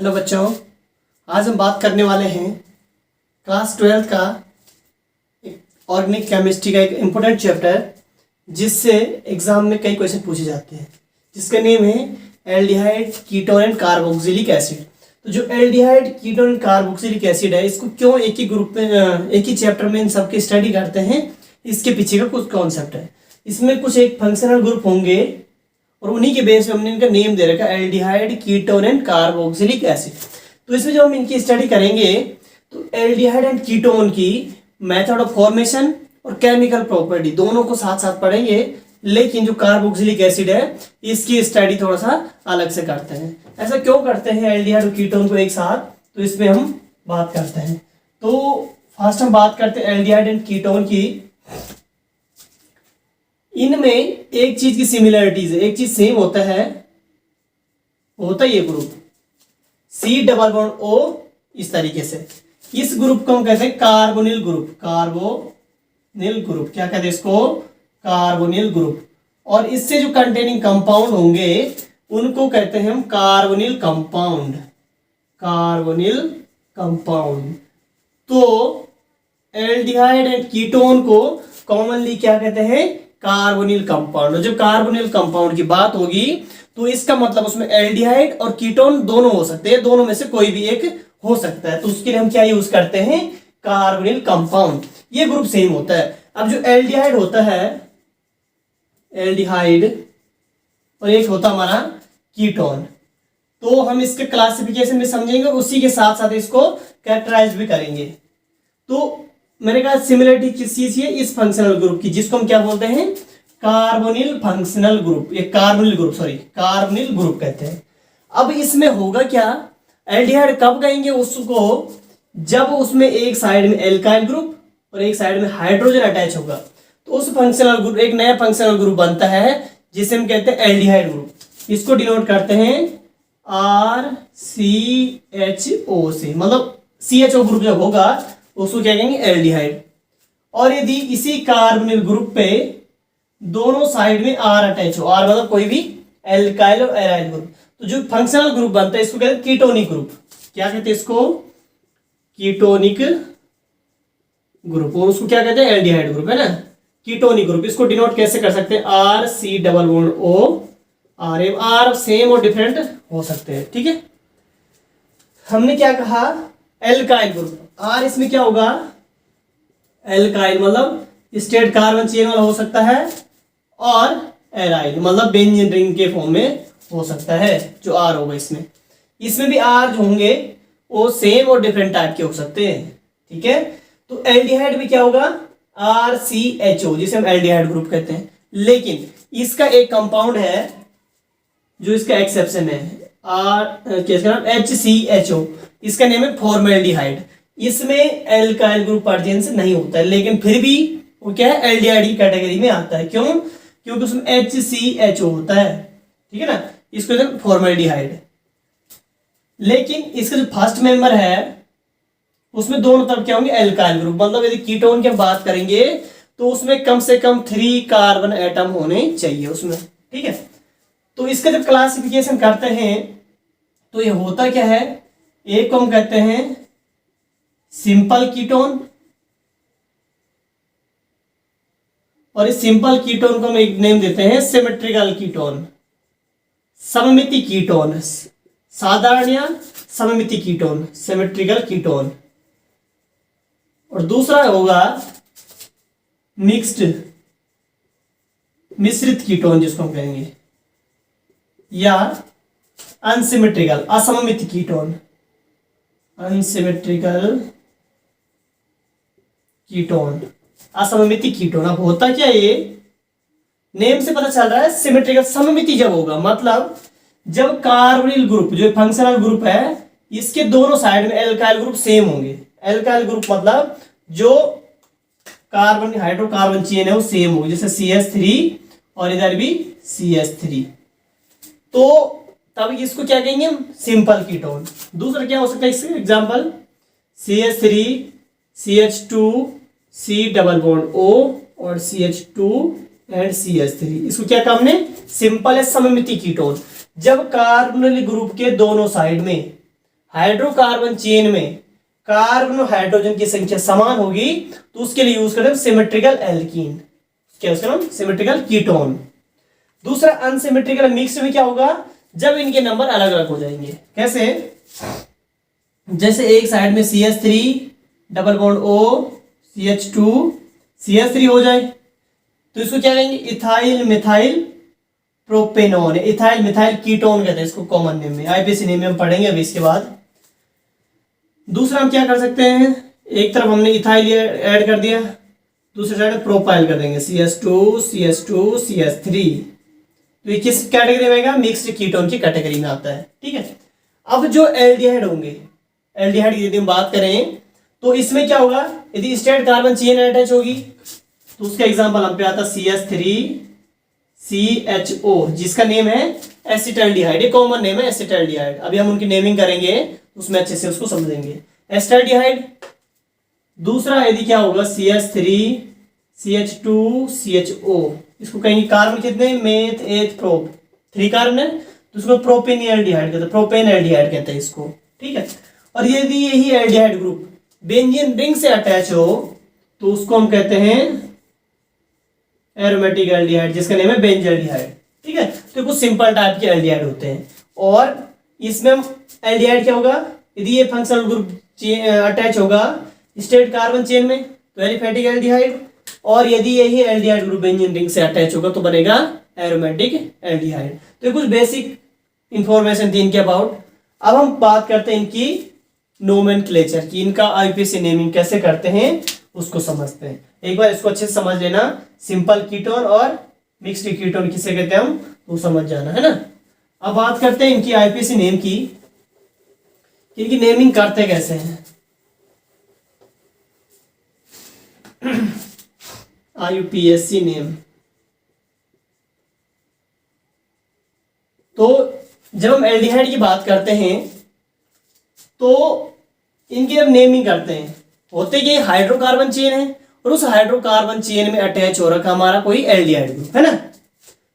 Hello बच्चों, आज हम बात करने वाले हैं क्लास 12 का एक ऑर्गेनिक केमिस्ट्री का एक इम्पोर्टेंट चैप्टर जिससे एग्जाम में कई क्वेश्चन पूछे जाते हैं, जिसका नेम है aldehyde ketone and carboxylic acid. तो जो aldehyde ketone and carboxylic acid है, इसको क्यों एक ही ग्रुप में एक ही चैप्टर में इन सबकी स्टडी करते हैं, इसके पीछे का कुछ कॉन्सेप्ट है। इसमें कुछ एक फंक्शनल ग्रुप होंगे और उन्हीं के बेस पे हमने इनका नेम दे रखा है aldehyde ketone and carboxylic acid. तो इसमें जब हम इनकी स्टडी करेंगे तो एल्डिहाइड एंड कीटोन की मेथड ऑफ फॉर्मेशन और केमिकल प्रॉपर्टी दोनों को साथ साथ पढ़ेंगे, लेकिन जो कार्बोक्सिलिक एसिड है इसकी स्टडी थोड़ा सा अलग से करते हैं। ऐसा क्यों करते हैं एल्डिहाइड और कीटोन को एक साथ, तो इसमें हम बात करते हैं। तो फर्स्ट हम बात करते हैं एल्डिहाइड एंड कीटोन की। इनमें एक चीज की सिमिलरिटीज है, एक चीज सेम होता है ये group C double bond O इस तरीके से। इस ग्रुप को हम कहते हैं कार्बोनिल ग्रुप। कार्बोनिल ग्रुप क्या कहते हैं इसको? Carbonyl group. और इससे जो कंटेनिंग कंपाउंड होंगे उनको कहते हैं हम कार्बोनिल कंपाउंड। Carbonyl compound. तो एल्डिहाइड एंड कीटोन को कॉमनली क्या कहते हैं? Carbonyl compound. जब कार्बोनिल कंपाउंड की बात होगी तो इसका मतलब उसमें एल्डिहाइड और कीटोन दोनों हो सकते हैं, दोनों में से कोई भी एक हो सकता है। तो उसके लिए हम क्या यूज करते हैं? Carbonyl compound. ये ग्रुप सेम होता है। अब जो एल्डिहाइड होता है, एल्डिहाइड, और एक होता हमारा कीटोन, तो हम इसके क्लासिफिकेशन में समझेंगे और उसी के साथ साथ इसको कैरेक्टराइज भी करेंगे। तो मैंने कहा सिमिलरिटी किस चीज की है? इस फंक्शनल ग्रुप की, जिसको हम क्या बोलते हैं? कार्बोनिल फंक्शनल ग्रुप, ये कार्बोनिल ग्रुप कहते हैं। अब इसमें होगा क्या? एल्डिहाइड कब कहेंगे उसको? जब उसमें एक साइड में एल्काइल ग्रुप और एक साइड में हाइड्रोजन अटैच होगा, तो उस फंक्शनल ग्रुप एक नया फंक्शनल ग्रुप बनता है जिसे हम कहते हैं एल्डिहाइड ग्रुप। इसको डिनोट करते हैं RCHO से, मतलब CHO ग्रुप जब होगा उसको क्या कहेंगे? एल्डिहाइड। और यदि इसी कार्बोनिल ग्रुप पे दोनों साइड में R अटैच हो, R मतलब कोई भी एल्काइल और एराइल ग्रुप, तो जो फंक्शनल ग्रुप बनता है इसको कहते हैं कीटोनिक ग्रुप। क्या कहते हैं इसको? Ketonic group. और उसको क्या कहते हैं? एल्डिहाइड ग्रुप, है ना, कीटोनिक ग्रुप। इसको डिनोट कैसे कर सकते हैं? RC double bond O। R same और डिफरेंट हो सकते हैं, ठीक है। हमने क्या कहा? Alkyl group. R इसमें क्या होगा? एल्काइल मतलब स्ट्रेट कार्बन चेन वाला हो सकता है, और एराइल मतलब बेंजीन रिंग के फॉर्म में हो सकता है, जो R होगा इसमें। इसमें भी R जो होंगे वो सेम और डिफरेंट टाइप के हो सकते हैं, ठीक है। तो एल्डिहाइड में क्या होगा? RCHO, जिसे हम एल्डिहाइड ग्रुप कहते हैं। लेकिन इसका एक कंपाउंड है जो इसका एक्सेप्शन है, किसका नाम? HCHO। इसका नेम है फॉर्मेल्डिहाइड। इसमें एल्काइल ग्रुप प्रेजेंस नहीं होता है, लेकिन फिर भी वो क्या है? एल्डिहाइड की कैटेगरी में आता है। क्यों? क्योंकि उसमें HCHO होता है, ठीक है ना। इसको फॉर्मेल्डिहाइड। लेकिन इसका जो फर्स्ट मेंबर है उसमें दोनों तरफ क्या होंगे? Alkyl group. मतलब यदि कीटोन की बात करेंगे तो उसमें कम से कम 3 कार्बन एटम होने चाहिए उसमें, ठीक है। तो इसका जब क्लासिफिकेशन करते हैं तो ये होता क्या है? एक को हम कहते हैं सिंपल कीटोन, और इस सिंपल कीटोन को हम एक नेम देते हैं सिमेट्रिकल कीटोन, सममिति कीटोन, साधारण या सममिति कीटोन, सिमेट्रिकल कीटोन। और दूसरा होगा मिश्रित कीटोन, जिसको हम कहेंगे, या अनसिमेट्रिकल, असममित कीटोन, अनसिमेट्रिकल कीटोन, असममिति कीटोन। अब होता क्या? ये नेम से पता चल रहा है सिमेट्रिकल, सममिति जब होगा मतलब जब कार्बोनिल ग्रुप जो फंक्शनल ग्रुप है इसके दोनों साइड में एल्काइल ग्रुप सेम होंगे। एल्काइल ग्रुप मतलब जो कार्बन हाइड्रोकार्बन चेन है वो सेम होगी, जैसे CH3 और इधर भी CH3, तो तब इसको क्या कहेंगे हम? Simple ketone. दूसरा क्या हो सकता है इसका example? CH3, CH2, C double bond O और CH2 एंड CH3। इसको क्या कहा हमने? सिंपल है सममिति कीटोन। जब कार्बोनिल ग्रुप के दोनों साइड में हाइड्रोकार्बन चेन में कार्बन और हाइड्रोजन की संख्या समान होगी तो उसके लिए यूज करते हैं सिमेट्रिकल एल्कीन, क्या उसका नाम, सिमेट्रिकल कीटोन। दूसरा अनसिमेट्रिकल मिक्स में क्या होगा, जब इनके नंबर अलग अलग हो जाएंगे। कैसे, जैसे एक साइड में CH3 double bond O CH2 CH3 हो जाए तो इसको क्या कहेंगे, ethyl methyl propanone, ethyl methyl ketone कहते हैं इसको कॉमन नेम में, आईपीसी नेम में हम पढ़ेंगे अभी इसके बाद। दूसरा हम क्या कर सकते हैं, एक तरफ हमने इथाइल ऐड कर दिया, दूसरी साइड में प्रोपाइल कर देंगे CH2 CH3, तो ये किस कैटेगरी में आएगा, मिक्स्ड कीटोन की कैटेगरी में आता है। ठीक है, अब जो एल्डिहाइड होंगे, एल्डिहाइड की यदि हम बात करें तो इसमें क्या होगा, यदि स्ट्रेट कार्बन चेन अटैच होगी तो उसका एग्जांपल हम पे आता CH3 CHO जिसका नेम है एसिटाल्डिहाइड, ये कॉमन नेम है एसिटाल्डिहाइड। अभी हम उनकी नेमिंग करेंगे उसमें अच्छे से उसको समझेंगे। एसिटाल्डिहाइड। दूसरा यदि क्या होगा CH3 CH2 CHO, इसको कहेंगे कार्बन कितने, मेथ एथ प्रोप, 3 कार्बन है तो उसको प्रोपेन एल्डिहाइड कहते हैं, प्रोपेन एल्डिहाइड कहते हैं इसको। ठीक है, और यदि यही एल्डिहाइड ग्रुप बेंजीन रिंग से अटैच हो तो उसको हम कहते हैं एरोमेटिक एल्डिहाइड जिसका नेम है बेंजल्डिहाइड। ठीक है, तो कुछ सिंपल टाइप के एल्डिहाइड होते हैं। और इसमें एल्डिहाइड क्या होगा, यदि ये फंक्शनल ग्रुप अटैच होगा स्ट्रेट कार्बन चेन में तो एलिफेटिक एल्डिहाइड, और यदि यही एल्डिहाइड ग्रुप बेंजीन रिंग से अटैच होगा तो बनेगा एरोमेटिक एल्डिहाइड। तो ये कुछ बेसिक इंफॉर्मेशन थी इनके अबाउट। अब हम बात करते हैं इनकी नोमेनक्लेचर की, इनका आईपीसी नेमिंग कैसे करते हैं उसको समझते हैं। एक बार इसको अच्छे से समझ लेना, सिंपल कीटोन और मिक्स्ड कीटोन किसे कहते हैं हम वो समझ जाना है ना। अब बात करते हैं इनकी आईपीसी नेम की, इनकी नेमिंग करते कैसे हैं। IUPAC नेम, तो जब हम एल्डिहाइड की बात करते हैं तो इनकी जब नेमिंग करते हैं, होते कि हाइड्रोकार्बन चेन है और उस हाइड्रोकार्बन चेन में अटैच हो रखा हमारा कोई एल्डिहाइड ग्रुप है ना,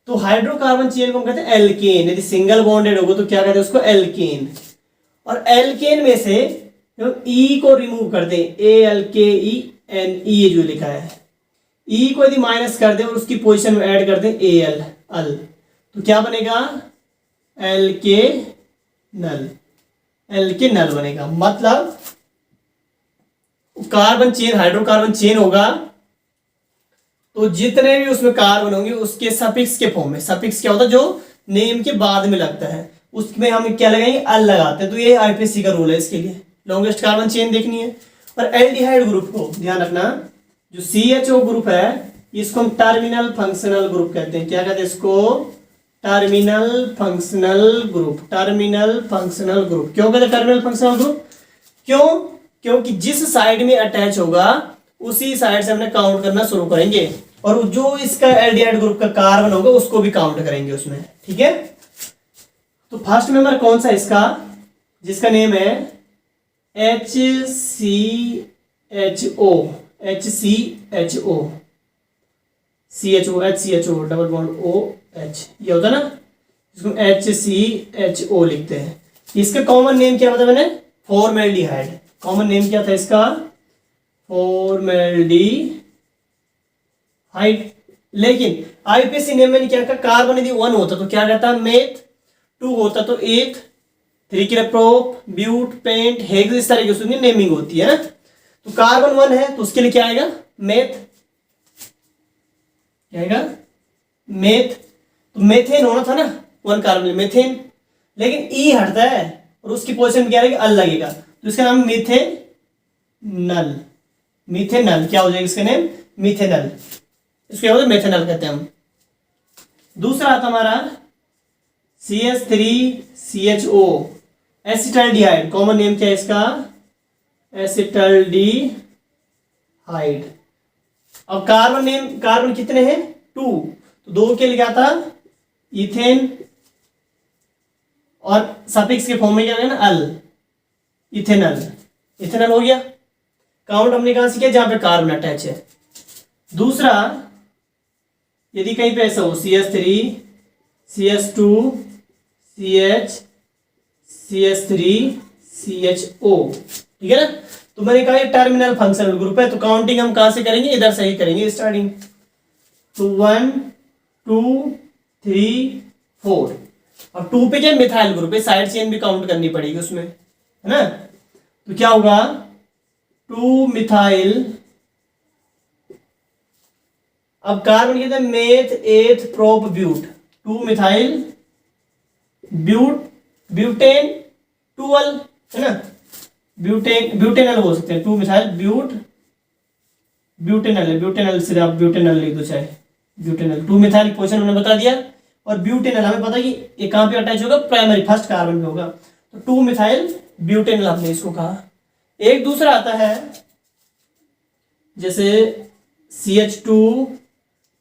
तो हाइड्रोकार्बन चेन को हम कहते हैं एल्केन। यदि सिंगल बॉन्डेड होगा तो क्या कहते हैं उसको एल्केन। और एल्केन में से जब ई को रिमूव कर दें, ALKENE जो लिखा है, ई को यदि माइनस कर दें और उसकी पोजीशन में ऐड कर दें AL अल, तो क्या बनेगा एल्केनल, एल्केनल बनेगा। मतलब कार्बन चेन हाइड्रोकार्बन चेन होगा तो जितने भी उसमें कार्बन होंगे उसके सफिक्स के फॉर्म में, सफिक्स क्या होता है जो नेम के बाद में लगता है उसमें हम क्या लगाएंगे, अल लगाते हैं। तो ये आईपीसी का रूल है, इसके लिए लॉन्गेस्ट कार्बन चेन देखनी है। और एल्डिहाइड ग्रुप को ध्यान रखना, जो CHO ग्रुप है इसको हम टर्मिनल फंक्शनल ग्रुप कहते हैं। क्या कहते हैं इसको, terminal functional group, terminal functional group. क्यों कहते हैं टर्मिनल फंक्शनल ग्रुप, क्यों, क्योंकि जिस साइड में अटैच होगा उसी साइड से हमने काउंट करना शुरू करेंगे और जो इसका एल्डिहाइड ग्रुप का कार्बन होगा उसको भी काउंट करेंगे उसमें। ठीक है, तो फर्स्ट मेंबर कौन सा इसका, जिसका नेम है HCHO, HCHO, HCHO double bond OH, ये होता है ना, इसको HCHO लिखते हैं। इसका कॉमन नेम क्या बताया मैंने, फॉर्मेल्डिहाइड। कॉमन नेम क्या था इसका, फॉर्मेल्डिहाइड। लेकिन आईपीसी नेम में क्या कहा, कार्बन यदि 1 होता तो क्या कहता, मेथ, 2 होता तो एथ, 3 के लिए प्रोप, ब्यूट, पेंट, हेक्स, इस तरह की उसकी नेमिंग होती है ना। तो कार्बन 1 है तो उसके लिए क्या आएगा, मेथ, क्या आएगा, मेथ। तो मेथेन होना था ना 1 कार्बन मेथेन, लेकिन ई हटता है और उसकी पोजीशन में क्या रहेगा, अल लगेगा, तो इसका नाम मिथेनल। मिथेनल क्या हो जाएगा इसका नेम, मिथेनल, इसको क्या होता है मेथेनल कहते हैं हम। दूसरा आता हमारा CH3CHO, एसिटाल्डिहाइड। कॉमन नेम क्या है इसका, एसिटाल्डिहाइड। अब कार्बन नेम, कार्बन कितने हैं 2, तो 2 के लिए क्या था इथेन, और सफिक्स के फॉर्म में क्या है ना अल, इथेनल, इथेनल हो गया। काउंट हमने कहां से किया, जहां पे कार्बन अटैच है। दूसरा यदि कहीं पे ऐसा हो CH3 CH2 CH CH3 CHO, ठीक है ना। तो मैंने कहा ये टर्मिनल फंक्शनल ग्रुप है, तो काउंटिंग हम कहां से करेंगे, इधर से ही करेंगे स्टार्टिंग। तो 1 2 3 4, और 2 पे क्या मिथाइल ग्रुप है, साइड चेन भी काउंट करनी पड़ेगी उसमें, है ना। तो क्या होगा 2 मिथाइल, अब कार्बन कहते हैं meth eth prop but, 2 methyl but butane टूअल, है ना, ब्यूटेन ब्यूटेनल बोल सकते हैं, 2 मिथाइल ब्यूट ब्यूटेनल है, ब्यूटेनल सिर्फ आप ब्यूटेनल लिख दो चाहे ब्यूटेनल, 2 मिथाइल पोजीशन उन्होंने बता दिया। और ब्यूटेनल हमें पता कि ये कहां पे अटैच होगा, प्राइमरी फर्स्ट कार्बन पे होगा, तो 2 मिथाइल ब्यूटेनल हमने इसको कहा। एक दूसरा आता है जैसे CH2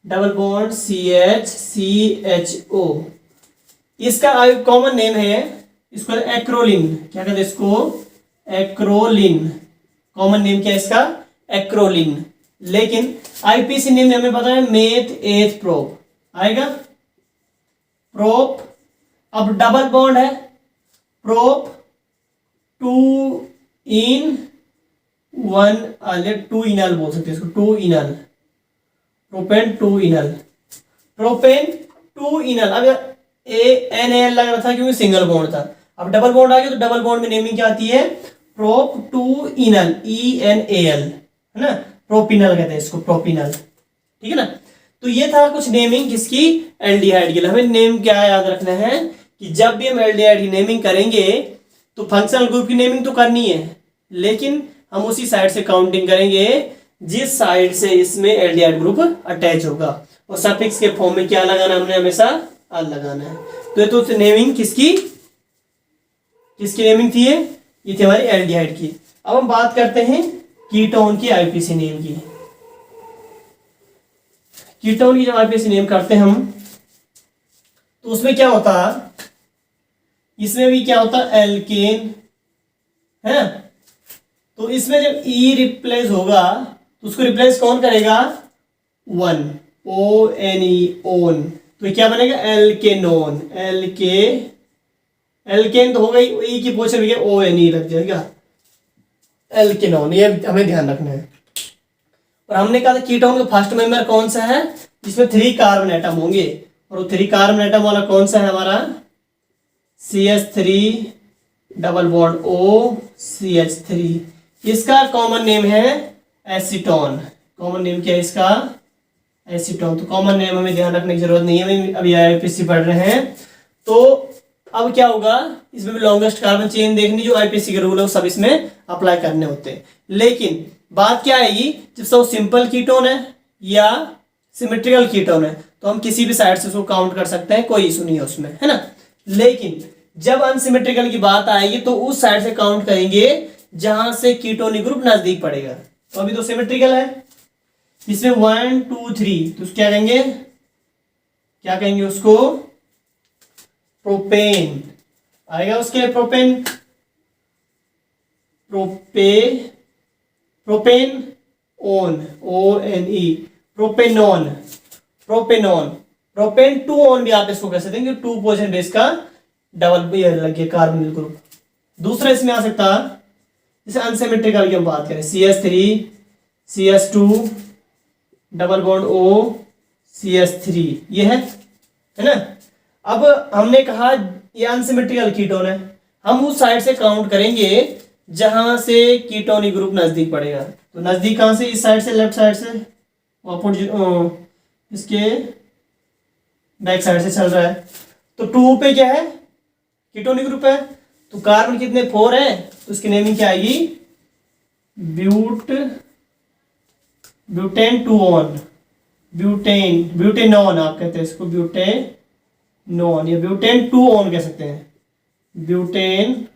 double bond CH CHO, इसका कॉमन नेम है, इसको एक्रोलिन, क्या कहते हैं इसको, एक्रोलिन, कॉमन नेम क्या है इसका, एक्रोलिन। लेकिन IPC नेम हमें पता है मेथ एथ प्रोप आएगा, प्रोप, अब डबल बॉन्ड है, प्रोप 2 इन 1 2 इनल बोल सकते हैं इसको, 2 इनल, प्रोपेन 2 इनल, प्रोपेन 2 इनल। अब NaL लग रहा था क्योंकि सिंगल बॉन्ड था, अब डबल बॉन्ड आ गया तो डबल बॉन्ड में नेमिंग क्या आती है, प्रोप 2 इनल ENAL, है ना, प्रोपिनल कहते हैं इसको, प्रोपिनल, ठीक है ना। तो ये था कुछ नेमिंग किसकी, एल्डिहाइड के लिए। हमें नेम क्या याद रखना है कि जब भी हम एल्डिहाइड की नेमिंग करेंगे तो फंक्शनल ग्रुप की नेमिंग तो करनी है, लेकिन हम उसी साइड से काउंटिंग करेंगे जिस साइड से इसमें एल्डिहाइड ग्रुप अटैच होगा, और सफिक्स के फॉर्म में क्या लगाना, हमने हमेशा अल लगाना है। तो ये तो नेमिंग किसकी नेमिंग थी, ये थी हमारी एल्डिहाइड की। अब हम बात करते हैं कीटोन की IPC नेम की। कीटोन की जब IPC नेम करते हैं हम, तो उसमें क्या होता, इसमें भी क्या होता, एल्केन है, तो इसमें जब E रिप्लेस होगा तो उसको रिप्लेस कौन करेगा, 1 ONE ओन, तो क्या बनेगा, एल्केनोन, एल्केन तो हो गई, ई की पोजीशन में ONE लग जाएगा, एल्केनोन, ये हमें ध्यान रखना है। और हमने कहा था कीटोन का फर्स्ट मेंबर कौन सा है, जिसमें 3 कार्बन एटम होंगे, और वो 3 कार्बन एटम वाला कौन सा है हमारा, CH3 double bond O CH3, इसका कॉमन नेम है एसीटोन, कॉमन नेम क्या है इसका, एसीटोन। तो कॉमन नेम हमें ध्यान रखने की जरूरत नहीं है, हमें अभी IPC पढ़ रहे हैं। तो अब क्या होगा, इसमें भी लॉन्गेस्ट कार्बन चेन देखनी, जो IPC के रूल है वो सब इसमें अप्लाई करने होते हैं। लेकिन बात क्या आएगी, जब सब सिंपल कीटोन है या सिमेट्रिकल कीटोन है, तो हम किसी भी साइड से उसको काउंट कर सकते हैं, कोई इशू नहीं है उसमें, है ना। लेकिन जब अनसिमेट्रिकल की बात आएगी तो उस साइड से काउंट करेंगे जहां से कीटोनिक ग्रुप नजदीक पड़ेगा। तो अभी तो सिमेट्रिकल है, इसमें 1 2 3, तो क्या कहेंगे उसको, प्रोपेन आएगा उसके लिए, propane own ONE, propanone, propane 2 own भी आप इसको कह सकते हैं, 2 पोजीशन बेस का डबल लगे कार्बोनिल ग्रुप। दूसरा इसमें आ सकता, जैसे अनसिमेट्रिकल की हम बात करें, CH3 CH2 double bond O CH3, ये है ना। अब हमने कहा ये अनसिमेट्रिकल कीटोन है, हम उस साइड से काउंट करेंगे जहां से कीटोनिक ग्रुप नजदीक पड़ेगा। तो नजदीक कहां से, इस साइड से, लेफ्ट साइड से, अपोजिट इसके बैक साइड से चल रहा है। तो 2 पे क्या है, कीटोनिक ग्रुप है, तो कार्बन कितने 4 है, तो उसकी नेमिंग क्या आएगी, ब्यूटेन 2 ऑन, ब्यूटेनॉन आप कहते हैं इसको, ब्यूटेनॉन या ब्यूटेन 2 ऑन कह सकते हैं, ब्यूटेन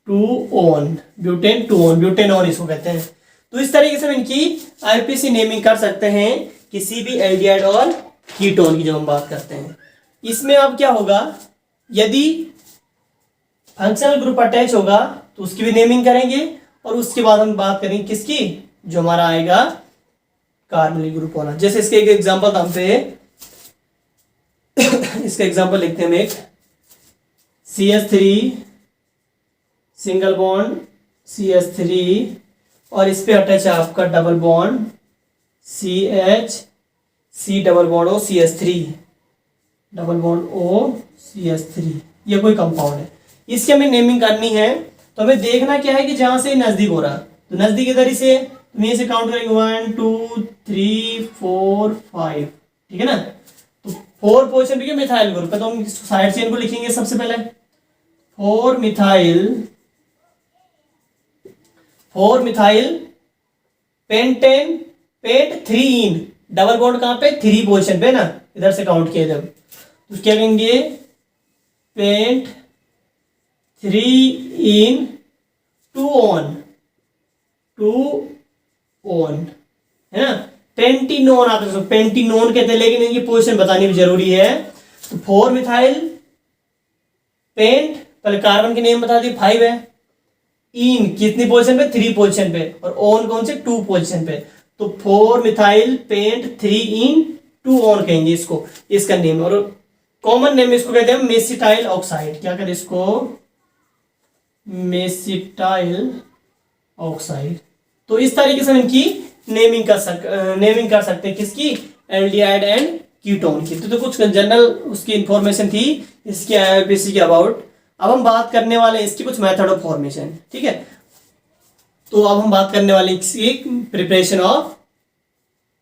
2 ऑन, ब्यूटेनॉन इसको कहते हैं। तो इस तरीके से हम इनकी IPC नेमिंग कर सकते हैं किसी भी एल्डिहाइड और कीटोन की जब हम बात करते हैं। इसमें अब क्या होगा, यदि फंक्शनल ग्रुप अटैच होगा तो उसकी भी नेमिंग करेंगे, और उसके बाद हम बात करेंगे किसकी, जो हमारा आएगा कार्बोनिल ग्रुप वाला। जैसे इसके एक एग्जांपल हम पे इसका एग्जांपल लिखते हैं हम, एक CH3 सिंगल बॉन्ड CH3 और इस पे अटैच है आपका double bond C double bond O CH3 double bond O CH3। ये कोई कंपाउंड है, इसकी हमें नेमिंग करनी है। तो हमें देखना क्या है कि जहां से नजदीक हो रहा, तो नजदीक इधर से तो यहीं से काउंट करेंगे 1 2 3 4 5, ठीक है ना। तो 4 पोजीशन पे मिथाइल ग्रुप है, तो हम साइड चेन को लिखेंगे सबसे पहले 4 methyl pentane pent 3 ene double bond कहां पे 3 पोजीशन पे ना, इधर से काउंट किया जब, तो क्या कहेंगे पेंट 3 इन 2 ऑन है ना। पेंटिनोन आता है, पेंटिनोन कहते हैं, लेकिन इनकी पोजीशन बतानी भी जरूरी है। तो 4 मिथाइल पेंट, पहले कार्बन की नेम बता दी 5 है, इन कितनी पोजीशन पे 3 पोजीशन पे, और ऑन कौन से 2 पोजीशन पे। तो 4 मिथाइल पेंट 3 इन 2 ऑन कहेंगे इसको, इसका नेम। और कॉमन नेम इसको कहते हैं मेसिटाइल ऑक्साइड। क्या कहते हैं इसको, मेसिटाइल ऑक्साइड। तो इस तरीके से हम इनकी नेमिंग कर सकते हैं, किसकी, एल्डिहाइड एंड कीटोन की। तो कुछ जनरल उसकी इंफॉर्मेशन थी इसके आईआरपीसी के अबाउट। अब हम बात करने वाले हैं इसकी कुछ मेथड ऑफ फॉर्मेशन, ठीक है। तो अब हम बात करने वाले इसकी preparation of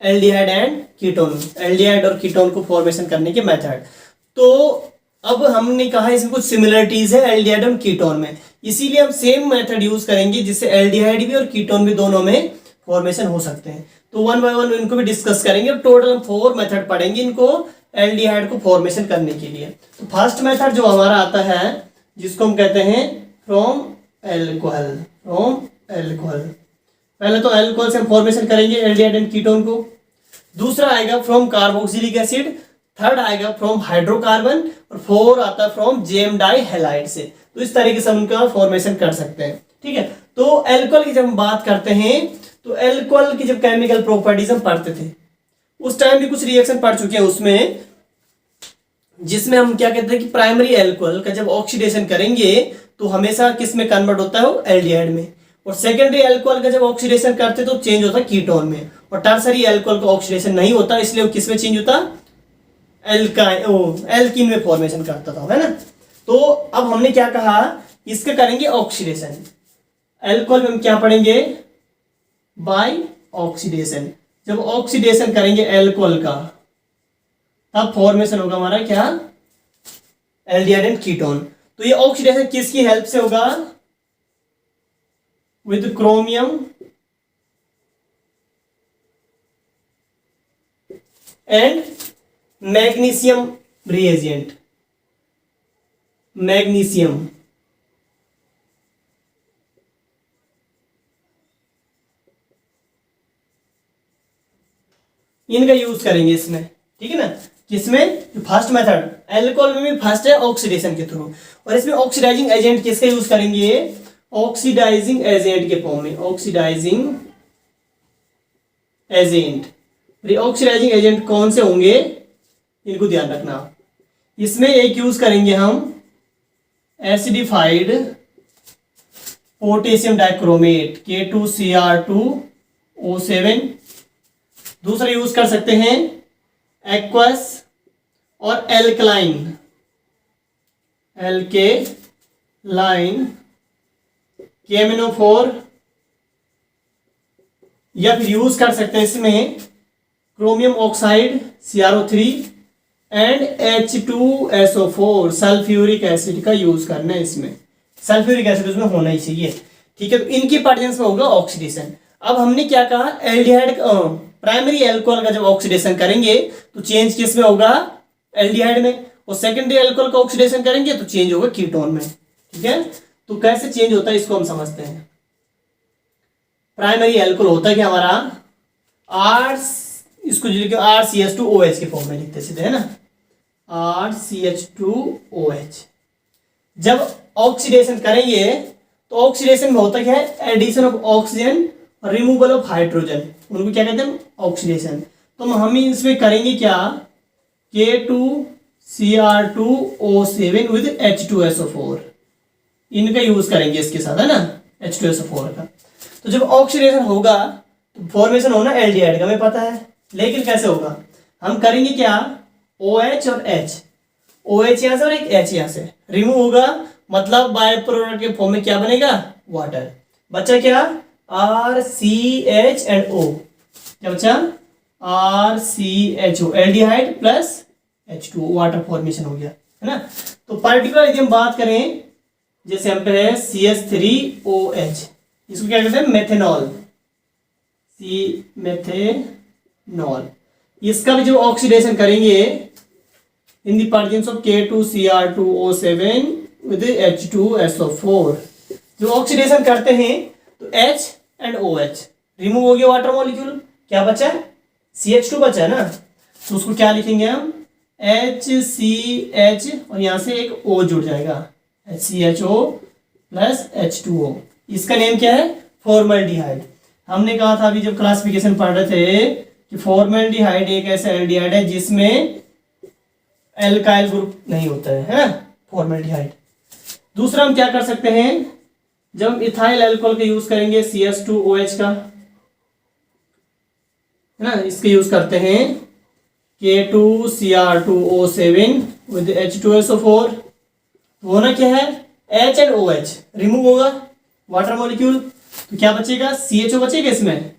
aldehyde and ketone, aldehyde और कीटोन को फॉर्मेशन करने के मेथड। तो अब हमने कहा इसमें कुछ सिमिलरिटीज है एल्डिहाइड और कीटोन में, इसीलिए हम सेम मेथड यूज करेंगे जिससे एल्डिहाइड भी और कीटोन भी दोनों में फॉर्मेशन हो सकते हैं। तो 1 बाय 1 इनको भी डिस्कस करेंगे। टोटल हम 4 मेथड पढ़ेंगे इनको एल्डिहाइड को फॉर्मेशन करने के लिए। तो फर्स्ट मेथड जो हमारा आता है जिसको हम कहते हैं फ्रॉम एल्कोहल, पहले तो एल्कोहल से हम फॉर्मेशन करेंगे एल्डिहाइड एंड कीटोन को। दूसरा आएगा फ्रॉम कार्बोक्सिलिक एसिड, थर्ड आएगा फ्रॉम हाइड्रोकार्बन, और 4 आता है फ्रॉम जेम डाई हैलाइड से। तो इस तरीके से हम उनका फॉर्मेशन कर सकते हैं, ठीक है। तो एल्कोहल की जब हम बात करते हैं, तो एल्कोहल की जब केमिकल प्रॉपर्टीज हम पढ़ते थे उस टाइम भी कुछ रिएक्शन पढ़ चुके हैं उसमें, जिसमें हम क्या कहते हैं कि प्राइमरी एल्कोहल का जब ऑक्सीडेशन करेंगे तो हमेशा किस में कन्वर्ट होता है, वो एल्डिहाइड में। और सेकेंडरी एल्कोहल का जब ऑक्सीडेशन करते तो चेंज होता है कीटोन में। और टर्सरी एल्कोहल का ऑक्सीडेशन नहीं होता, इसलिए वो किस में चेंज होता, एल्कीन में फॉर्मेशन करता था, है ना। तो अब हमने क्या कहा, इसका करेंगे ऑक्सीडेशन। एल्कोहल में हम क्या पढ़ेंगे, बाय ऑक्सीडेशन। जब ऑक्सीडेशन करेंगे एल्कोहल का तब फॉर्मेशन होगा हमारा क्या, एल्डिहाइड एंड कीटोन। तो ये ऑक्सीडेशन किसकी हेल्प से होगा, with chromium and magnesium reagent, magnesium. इनका यूज करेंगे इसमें, ठीक है ना। किसमें, फर्स्ट मेथड एल्कोहल में भी फर्स्ट है ऑक्सीडेशन के थ्रू, और इसमें ऑक्सीडाइजिंग एजेंट किसका यूज करेंगे, ऑक्सीडाइजिंग एजेंट के फॉर्म में, ऑक्सीडाइजिंग एजेंट। ऑक्सीडाइजिंग एजेंट कौन से होंगे इनको ध्यान रखना। इसमें एक यूज करेंगे हम एसिडिफाइड पोटेशियम डाइक्रोमेट K2Cr2O7। दूसरा यूज कर सकते हैं एक्वस और एल्कलाइन KMnO4, या फिर यूज कर सकते हैं इसमें chromium oxide CrO3 and H2SO4 sulphuric acid का यूज करना है। इसमें सल्फ्यूरिक एसिड उसमें होना ही चाहिए, ठीक है। तो इनकी प्रेजेंस में होगा ऑक्सीडेशन। अब हमने क्या कहा, एल्डिहाइड प्राइमरी एल्कोहल का जब ऑक्सीडेशन करेंगे तो चेंज किस में होगा, एल्डिहाइड में, और सेकेंडरी एल्कोहल का ऑक्सीडेशन करेंगे तो चेंज होगा कीटोन में, ठीक है। तो कैसे चेंज होता है इसको हम समझते हैं। प्राइमरी एल्कोहल होता है कि हमारा इसको RCH2OH के फॉर्म में लिखते सीधे, है ना, RCH2OH। जब ऑक्सीडेशन करेंगे तो ऑक्सीडेशन में होता क्या है, एडिशन ऑफ ऑक्सीजन और रिमूवल ऑफ हाइड्रोजन, उनको क्या कहते हैं ऑक्सीडेशन। तो हम इसमें करेंगे क्या, K2 Cr2O7 विद H2SO4, इनका यूज करेंगे इसके साथ, है ना, H2SO4 का। तो जब ऑक्सीडेशन होगा तो फॉर्मेशन होना एल्डिहाइड का, हमें पता है, लेकिन कैसे होगा, हम करेंगे क्या, OH और H, OH यहाँ से और एक H यहाँ से रिमूव होगा, मतलब बाय प्रोडक्ट के फॉर्म में क्या बनेगा, वाटर। बच्चा क्या, RCH एंड O, क्या बच्चा, RCHO aldehyde plus H2O, water formation हो गया, है ना। तो पर्टिकुलर यदि हम बात करें, जैसे हम पे है CH3OH, इसको क्या कहते हैं, मेथेनॉल, मेथेनॉल। इसका भी जो ऑक्सीडेशन करेंगे इन the presence of K2Cr2O7 with H2SO4, जो ऑक्सीडेशन करते हैं तो H एंड OH रिमूव हो गया, वाटर मॉलिक्यूल, क्या बचा, CH2 बचा है ना, तो उसको क्या लिखेंगे हम, HCH और यहां से एक O जुड़ जाएगा, HCHO प्लस H2O, इसका नेम क्या है, फॉर्मल्डिहाइड। हमने कहा था अभी जब क्लासिफिकेशन पढ़ रहे थे कि फॉर्मल्डिहाइड एक ऐसा एल्डिहाइड है जिसमें एल्काइल ग्रुप नहीं होता है ना, फॉर्मल्डिहाइड। दूसरा हम क्या कर सकते हैं, जब हम इथाइल अल्कोहल का यूज करेंगे CH2OH का, है ना, इसका यूज करते हैं K2Cr2O7 विद H2SO4, तो होना क्या है, H एंड OH रिमूव होगा, वाटर मॉलिक्यूल, तो क्या बचेगा, CHO बचेगा, इसमें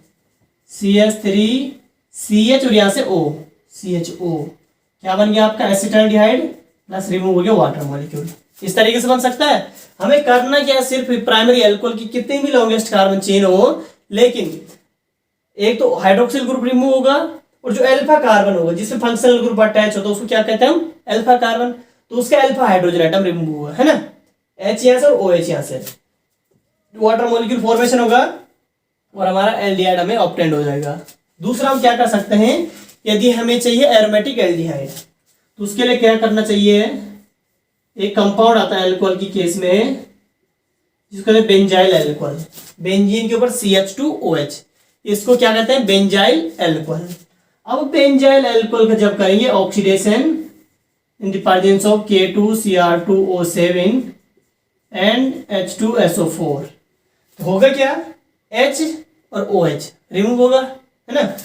CH3CH और यहां से O, CHO, क्या बन गया आपका, एसिटाल्डिहाइड प्लस रिमूव हो गया वाटर मॉलिक्यूल। इस तरीके से बन सकता है। हमें करना क्या है, सिर्फ प्राइमरी अल्कोहल की कितनी भी लॉन्गेस्ट कार्बन चेन हो, लेकिन एक तो हाइड्रोक्सिल ग्रुप रिमूव होगा और जो अल्फा कार्बन होगा जिसमें फंक्शनल ग्रुप अटैच होता है उसको क्या कहते हैं हम, अल्फा कार्बन, तो उसका अल्फा हाइड्रोजन एटम रिमूव हुआ, है ना, H यहां से और OH यहां से, वाटर मॉलिक्यूल फॉर्मेशन होगा और हमारा एल्डिहाइड हमें ऑब्टेंड हो जाएगा। दूसरा हम क्या कर सकते हैं, यदि हमें चाहिए एरोमेटिक एल्डिहाइड, तो उसके लिए क्या करना चाहिए, एक कंपाउंड आता है अल्कोहल की केस में जिसको कहते हैं बेंजाइल अल्कोहल, बेंजीन के ऊपर CH2OH, इसको क्या कहते हैं, बेंजाइल अल्कोहल। अब बेंजाइल अल्कोहल का जब करेंगे oxidation in the presence of K2Cr2O7 and H2SO4, तो होगा क्या, H और OH रिमूव होगा, है ना,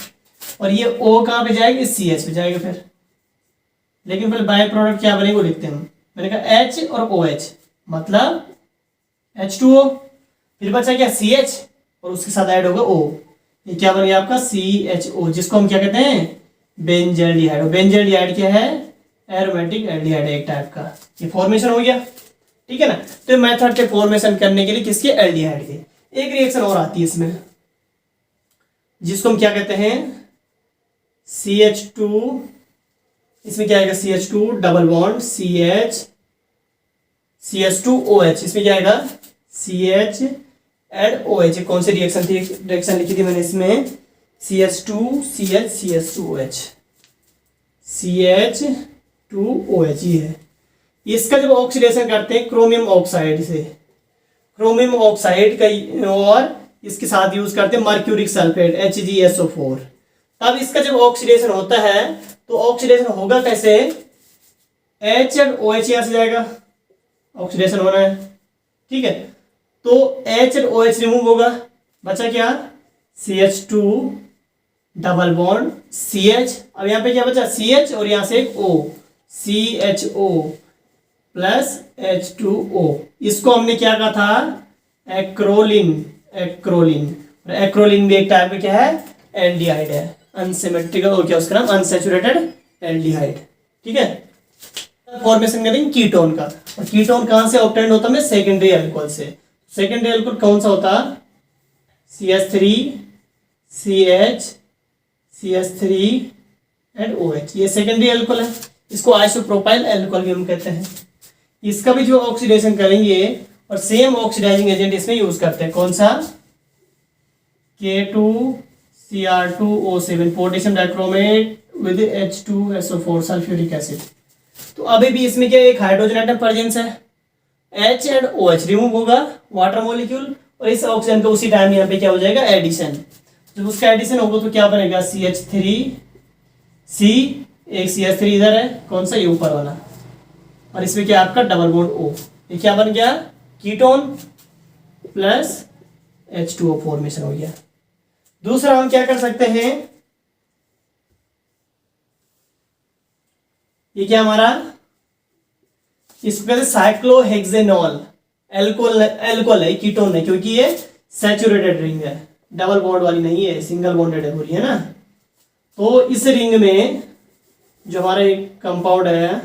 और ये O कहाँ पे जाएगी, CH पे जाएगा फिर, लेकिन पहले बाय प्रोडक्ट क्या बनेगा वो लिखते हैं हम। मैंने कहा H और OH मतलब H2O, फिर बचा क्या, CH और उसके साथ ऐड होगा O, ये क्या बन गया आपका CHO, जिसको हम क्या कहते हैं, बेंजाइल्डिहाइड। और बेंजाइल्डिहाइड क्या है, एरोमेटिक एल्डिहाइड एक टाइप का, ये फॉर्मेशन हो गया, ठीक है ना। तो मेथड के फॉर्मेशन करने के लिए किसके, एल्डिहाइड के। एक रिएक्शन और आती है इसमें जिसको हम क्या कहते हैं, CH2, इसमें क्या आएगा, CH2 डबल बॉन्ड CH2OH, इसमें क्या आएगा, CH एंड OH। कौन सी रिएक्शन थी, रिएक्शन लिखी थी मैंने इसमें, CH2CH CH2OH, CH2OH ये है। इसका जब ऑक्सीडेशन करते हैं क्रोमियम ऑक्साइड से, क्रोमियम ऑक्साइड का, और इसके साथ यूज करते हैं मर्क्यूरिक सल्फेट HgSO4, तब इसका जब ऑक्सीडेशन होता है तो ऑक्सीडेशन होगा कैसे, H एंड OH यहां से जाएगा, ऑक्सीडेशन होना है, ठीक है, तो H एंड OH रिमूव होगा, बचा क्या, CH2 डबल बॉन्ड CH, अब यहाँ पे क्या बचा, CH और यहां से एक O, CHO प्लस H2O, इसको हमने क्या कहा था, एक्रोलिन, एक्रोलिन, एक्रोलिन भी एक टाइप में क्या है, एल्डिहाइड है, अनसिमेट्रिकल, और क्या उसका नाम, अनसैचुरेटेड एल्डिहाइड, ठीक है। फॉर्मेशन करेंगे कीटोन का, और कीटोन कहां से ऑब्टेंड होता है, सेकेंडरी अल्कोहल से। सेकेंडरी अल्कोहल कौन सा होता, CH3CH CH3 एंड OH, ये सेकेंडरी अल्कोहल है, इसको आइसोप्रोपाइल अल्कोहल भी हम कहते हैं। इसका भी जो ऑक्सीडेशन करेंगे और सेम ऑक्सीडाइजिंग एजेंट इसमें यूज करते हैं, कौन सा, K2Cr2O7 potassium dichromate with H2SO4 sulphuric acid. तो अभी भी इसमें क्या, एक हाइड्रोजन एटम प्रेजेंस है, H एंड OH रिमूव होगा, वाटर मॉलिक्यूल, और इस ऑक्सीजन का उसी टाइम यहाँ पे क्या हो जाएगा, एडिशन। जब उसका एडिशन होगा तो क्या बनेगा, CH3C एक CH3 इधर है, कौन सा, ये ऊपर वाला, और इसमें क्या आपका डबल बॉन्ड O। ये क्या बन गया, कीटोन प्लस H2O फॉर्मेशन हो गया। दूसरा हम क्या कर सकते हैं, ये क्या हमारा, इसको कहते हैं साइक्लोहेक्सेनॉल। एल्कोहल, एल्कोहल है, कीटोन है, क्योंकि ये सैचुरेटेड रिंग है, डबल बॉन्ड वाली नहीं है, सिंगल बॉन्डेड है पूरी, है ना। तो इस रिंग में जो हमारा एक कंपाउंड है,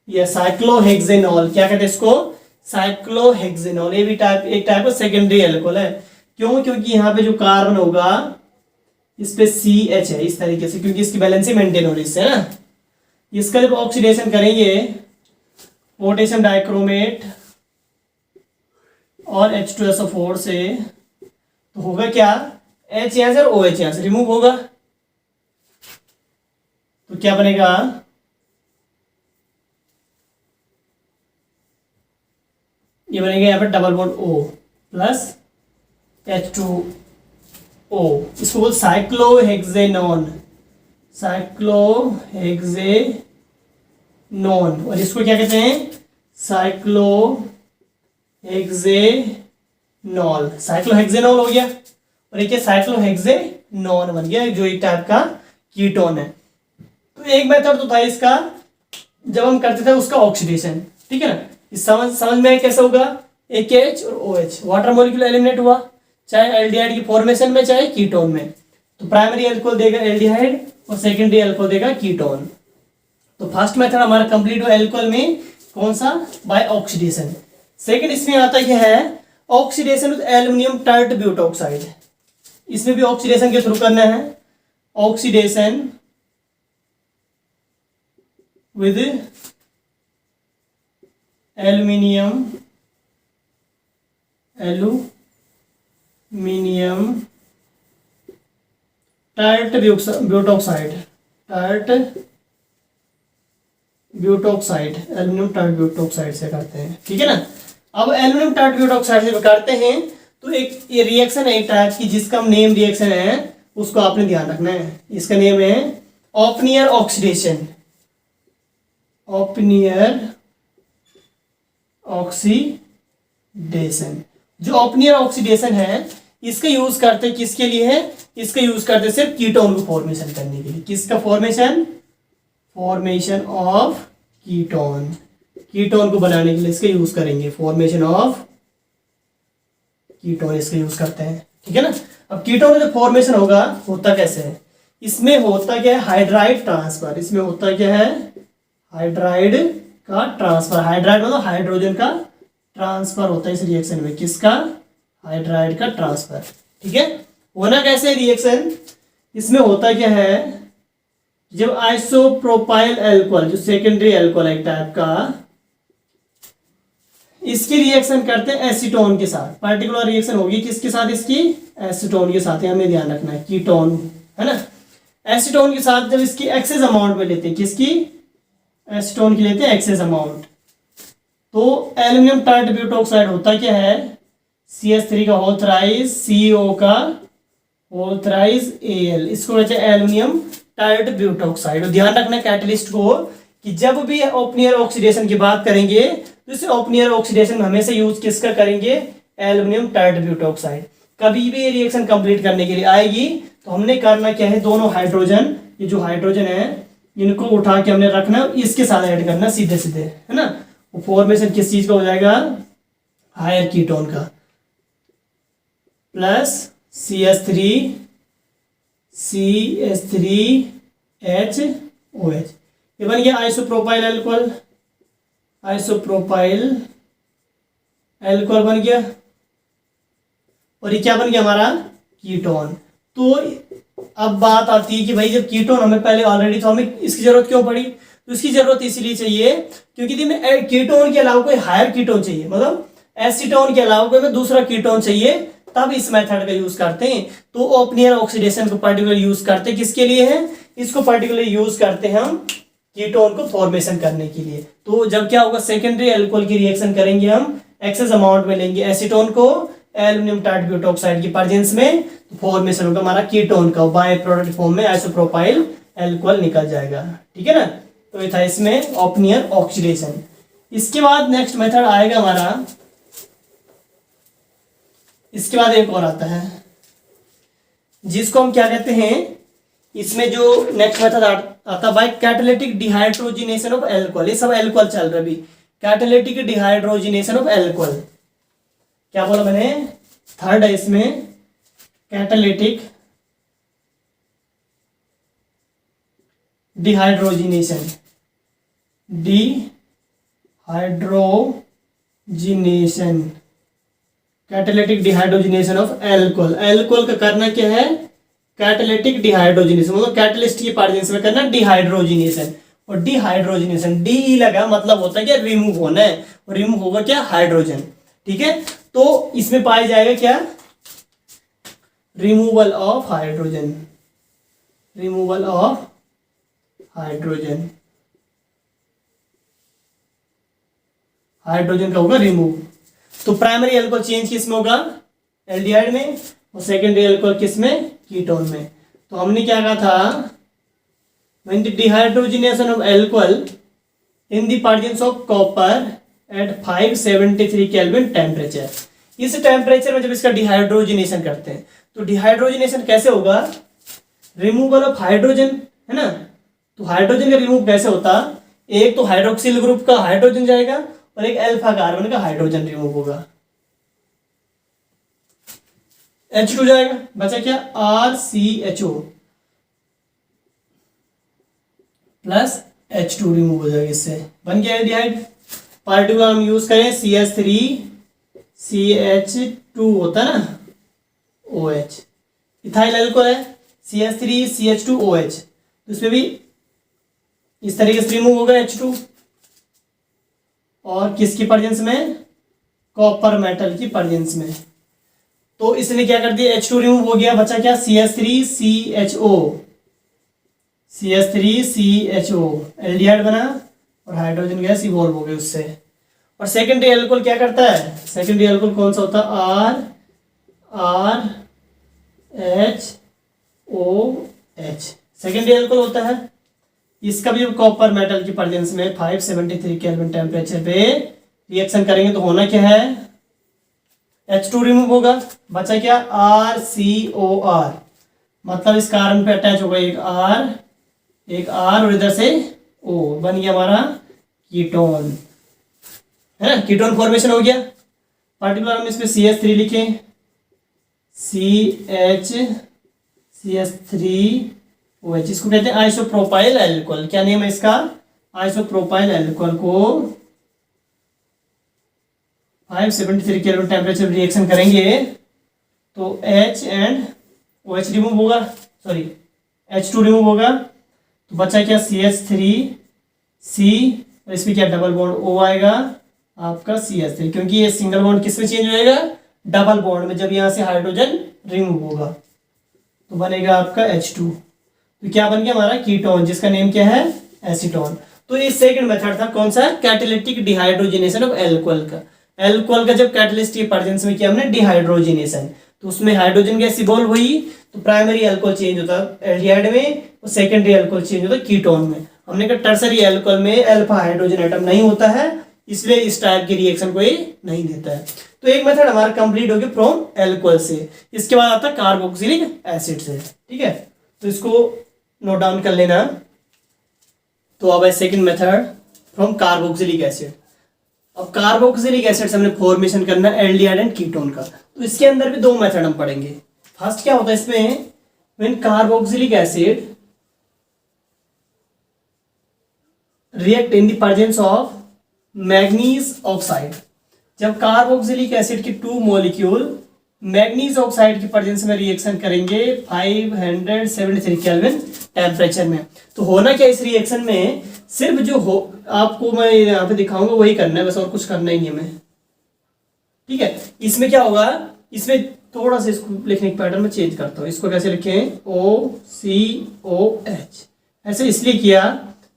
ये साइक्लोहेक्सेनॉल, क्या कहते हैं इसको, साइक्लोहेक्सेनॉल। ये भी एक टाइप का सेकेंडरी एल्कोहल है। क्यों, क्योंकि यहाँ पे जो कार्बन होगा इस पे CH है इस तरीके से, क्योंकि इसकी बैलेंस मेंटेन हो रही है ना। इसका जब ऑक्सीडेशन करेंगे पोटेशियम डाइक्रोमेट और H2SO4 से, तो होगा क्या, H यहाँ से और OH यहाँ से रिमूव होगा, तो क्या बनेगा, ये बनेगा यहाँ पे double bond O plus H2O। इसको बोल साइक्लोहेक्सेनॉन, साइक्लोहेक्सेनॉन, और इसको क्या कहते हैं, साइक्लोहेक्सेनॉल। साइक्लोहेक्सेनॉल हो गया, और एक साइक्लोहेक्सेनॉन बन गया, जो एक टाइप का कीटोन है। तो एक मेथड तो था इसका, जब हम करते थे उसका ऑक्सीडेशन, ठीक है ना। इस समझ में कैसे होगा, एक H और OH, वाटर मॉलिक्यूल एलिमिनेट हुआ, चाहे एल्डिहाइड की फॉर्मेशन में चाहे कीटोन में। तो प्राइमरी अल्कोहल देगा एल्डिहाइड और सेकेंडरी अल्कोहल देगा कीटोन। तो फर्स्ट मेथड हमारा कंप्लीट हुआ अल्कोहल में, कौन सा, बाय ऑक्सीडेशन। सेकंड इसमें आता है oxidation with aluminium tert butoxide. इसमें भी ऑक्सीडेशन के थ्रू करना है, oxidation with aluminium tert butoxide, aluminium tert butoxide से करते हैं, ठीक है ना। अब एल्युमिनियम टर्ट ब्यूटोक्साइड से करते हैं तो एक ये रिएक्शन है एक टाइप की, जिसका नेम रिएक्शन है उसको आपने ध्यान रखना है। इसका नेम है ओपनियर ऑक्सीडेशन, ओपनियर ऑक्सीडेशन। जो ओपनियर ऑक्सीडेशन है इसका यूज करते किसके लिए है, इसका यूज करते सिर्फ कीटोन को फॉर्मेशन करने के लिए। किसका formation, formation of ketone, ketone को बनाने के लिए इसका यूज करेंगे, फॉर्मेशन ऑफ कीटोन इसका यूज करते हैं, ठीक है ना। अब कीटोन का जो फॉर्मेशन होगा होता कैसे है, इसमें होता क्या है, हाइड्राइड ट्रांसफर। इसमें होता क्या है, हाइड्राइड का ट्रांसफर। हाइड्राइड मतलब हाइड्रोजन का ट्रांसफर होता है इस रिएक्शन में, किसका, हाइड्राइड का ट्रांसफर, ठीक है। होना कैसे रिएक्शन, इसमें होता क्या है, जब आइसोप्रोपाइल अल्कोहल जो सेकेंडरी अल्कोहल एक टाइप का, इसकी रिएक्शन करते हैं एसीटोन के साथ। पर्टिकुलर रिएक्शन होगी किसके साथ, इसकी एसीटोन के साथ, हमें ध्यान रखना है, कीटोन है ना। एसीटोन के साथ जब इसकी एक्सेस अमाउंट में लेते हैं, किसकी, एसीटोन की लेते हैं एक्सेस अमाउंट, तो एल्युमिनियम टर्ट ब्यूटोक्साइड होता क्या है, CH3 का होल थ्राइस, CO का होल थ्राइस Al, इसको कहते हैं एल्युमिनियम टर्ट ब्यूटोक्साइड। ध्यान रखना कैटलिस्ट को कि जब भी ओपनियर ऑक्सीडेशन की बात करेंगे तो इसे ओपनियर ऑक्सीडेशन में हमेशा यूज किसका करेंगे, एल्युमिनियम टर्ट ब्यूटोक्साइड। कभी भी ये रिएक्शन कंप्लीट करने के लिए आएगी तो हमने करना क्या है, दोनों हाइड्रोजन, ये जो हाइड्रोजन है इनको उठा के हमने रखना, इसके साथ ऐड करना सीधे सीधे, है ना। वो फॉर्मेशन किस चीज का हो जाएगा, हायर कीटोन का, प्लस CH3HOH, ये बन गया आइसोप्रोपाइल अल्कोहल। आइसोप्रोपाइल अल्कोहल बन गया, और ये क्या बन गया हमारा, कीटोन। तो अब बात आती है कि भाई जब कीटोन हमें पहले ऑलरेडी, तो हमें इसकी जरूरत क्यों पड़ी, तो इसकी जरूरत इसलिए चाहिए क्योंकि हमें कीटोन के अलावा कोई हायर कीटोन चाहिए, मतलब एसीटोन के अलावा कोई दूसरा कीटोन चाहिए, तब इस मेथड का यूज करते हैं। तो ओपनियर ऑक्सीडेशन को पर्टिकुलर यूज करते हैं, किसके लिए है, इसको पर्टिकुलर यूज करते हैं हम कीटोन को फॉर्मेशन करने के लिए। तो जब क्या होगा, सेकेंडरी अल्कोहल की रिएक्शन करेंगे हम, एक्सेस अमाउंट में लेंगे एसीटोन को एल्युमिनियम टर्ट ब्यूटोक्साइड की प्रेजेंस में, फॉर्मेशन होगा हमारा कीटोन का, बाय प्रोडक्ट फॉर्म में आइसोप्रोपाइल अल्कोहल निकल जाएगा। ठीक है ना, तो ये था इसमें ऑप्नियर ऑक्सीडेशन। इसके बाद नेक्स्ट मेथड आएगा हमारा, इसके बाद एक और आता है जिसको हम क्या कहते हैं, इसमें जो नेक्स्ट मेथड आता by catalytic dehydrogenation of alcohol. ये सब अल्कोहल चल रहा है अभी, कैटालिटिक डिहाइड्रोजिनेशन ऑफ अल्कोहल। क्या बोला मैंने, थर्ड है इसमें catalytic dehydrogenation, dehydrogenation, catalytic dehydrogenation of alcohol. Alcohol का करना क्या है, कैटालिटिक डिहाइड्रोजिनेशन, मतलब कैटलिस्ट की प्रेजेंस में करना डिहाइड्रोजिनेशन। और डिहाइड्रोजिनेशन डी लगा मतलब होता है क्या, रिमूव होना है, और रिमूव होगा क्या, हाइड्रोजन। ठीक है, तो इसमें पाया जाएगा क्या, removal of hydrogen, removal of hydrogen, hydrogen का होगा रिमूव। तो प्राइमरी अल्कोहल चेंज किसमें होगा, एल्डिहाइड में, और सेकेंडरी अल्कोहल किसमें, कीटोन में। तो हमने क्या कहा था, when the dehydrogenation of alcohol in the presence of copper at 573 kelvin temperature, इस टेम्परेचर में जब इसका डिहाइड्रोजिनेशन करते हैं तो डिहाइड्रोजिनेशन कैसे होगा, रिमूवल ऑफ हाइड्रोजन, है ना। तो हाइड्रोजन का रिमूव कैसे होता, एक तो हाइड्रोक्सिल ग्रुप का हाइड्रोजन जाएगा और एक अल्फा कार्बन का हाइड्रोजन रिमूव होगा, H2 जाएगा, बचा क्या, RCHO प्लस H2 रिमूव हो जाएगा, इससे बन गया एल्डिहाइड। पार्टिकुलर हम यूज करें CH3CH2 होता है ना, OH, इथाइल अल्कोहल है, CH3CH2OH, तो इसमें भी इस तरीके से रिमूव होगा H2, और किसकी प्रेजेंस में, कॉपर मेटल की प्रेजेंस में। तो इसने क्या कर दिया, H2 रिमूव हो गया, बचा क्या, CH3CHO, CH3CHO एल्डिहाइड बना, और हाइड्रोजन गैस इवॉल्व हो गई उससे। और सेकेंडरी अल्कोहल क्या करता है, सेकेंडरी अल्कोहल कौन सा होता है, RHOH सेकेंडरी अल्कोहल होता है। इसका भी कॉपर मेटल की प्रेजेंस में 573 केल्विन टेम्परेचर पे रिएक्शन करेंगे तो होना क्या है, H2 रिमूव होगा, बचा क्या, RCOR, मतलब इस कार्बन पे अटैच होगा एक R और इधर से O, बन गया हमारा कीटोन, है ना, कीटोन फॉर्मेशन हो गया। पार्टिकुलर हम इसमें CH3 लिखें, CH3OH, इसको कहते हैं आइसोप्रोपाइल अल्कोहल। क्या नेम है इसका, आइसोप्रोपाइल अल्कोहल को 573 केल्विन टेम्परेचर रिएक्शन करेंगे तो H एंड OH रिमूव होगा, सॉरी H2 रिमूव होगा, तो बचा क्या, CH3C, और इसमें क्या, डबल बॉन्ड O आएगा आपका CH3, क्योंकि ये सिंगल बॉन्ड किस में चेंज हो जाएगा, डबल बॉन्ड में, जब यहाँ से हाइड्रोजन रिमूव होगा तो बनेगा आपका H2। तो क्या बन गया हमारा कीटोन, जिसका नेम क्या है, एसीटोन। तो ये सेकंड मेथड था, कौन सा, कैटालिटिक डिहाइड्रोजिनेशन ऑफ अल्कोहल का। अल्कोहल का जब कैटलिस्ट की प्रेजेंस में किया हमने डिहाइड्रोजिनेशन, तो उसमें हाइड्रोजन गैस इवॉल्व हुई, तो प्राइमरी अल्कोहल चेंज होता है एल्डिहाइड में, और सेकेंडरी अल्कोहल चेंज होता है कीटोन में। हमने कहा टर्सरी अल्कोहल में अल्फा हाइड्रोजन एटम नहीं होता है, इसलिए इस टाइप की रिएक्शन को ये नहीं देता है। तो एक मेथड हमारा कंप्लीट हो गया फ्रॉम अल्कोहल से। इसके बाद आता है कार्बोक्सिलिक एसिड से, ठीक है, तो इसको नोट डाउन कर लेना। तो अब है second method from carboxylic acid. अब कार्बोक्सिलिक एसिड से हमने फॉर्मेशन करना है एल्डिहाइड एंड कीटोन का, तो इसके अंदर भी दो मेथड हम पढ़ेंगे। फर्स्ट क्या होता है इसमें, when carboxylic acid react in the presence of manganese oxide, जब कार्बोक्सिलिक एसिड के 2 मॉलिक्यूल मैग्नीज ऑक्साइड की प्रेजेंस में रिएक्शन करेंगे 573 केल्विन टेम्परेचर में, तो होना क्या इस रिएक्शन में, सिर्फ जो हो आपको मैं यहाँ पे दिखाऊंगा वही करना है बस, और कुछ करना ही नहीं है मैं, ठीक है। इसमें क्या होगा, इसमें थोड़ा सा इसको लिखने के पैटर्न में चेंज करता हूँ। इसको कैसे लिखें, OCOH, ऐसे इसलिए किया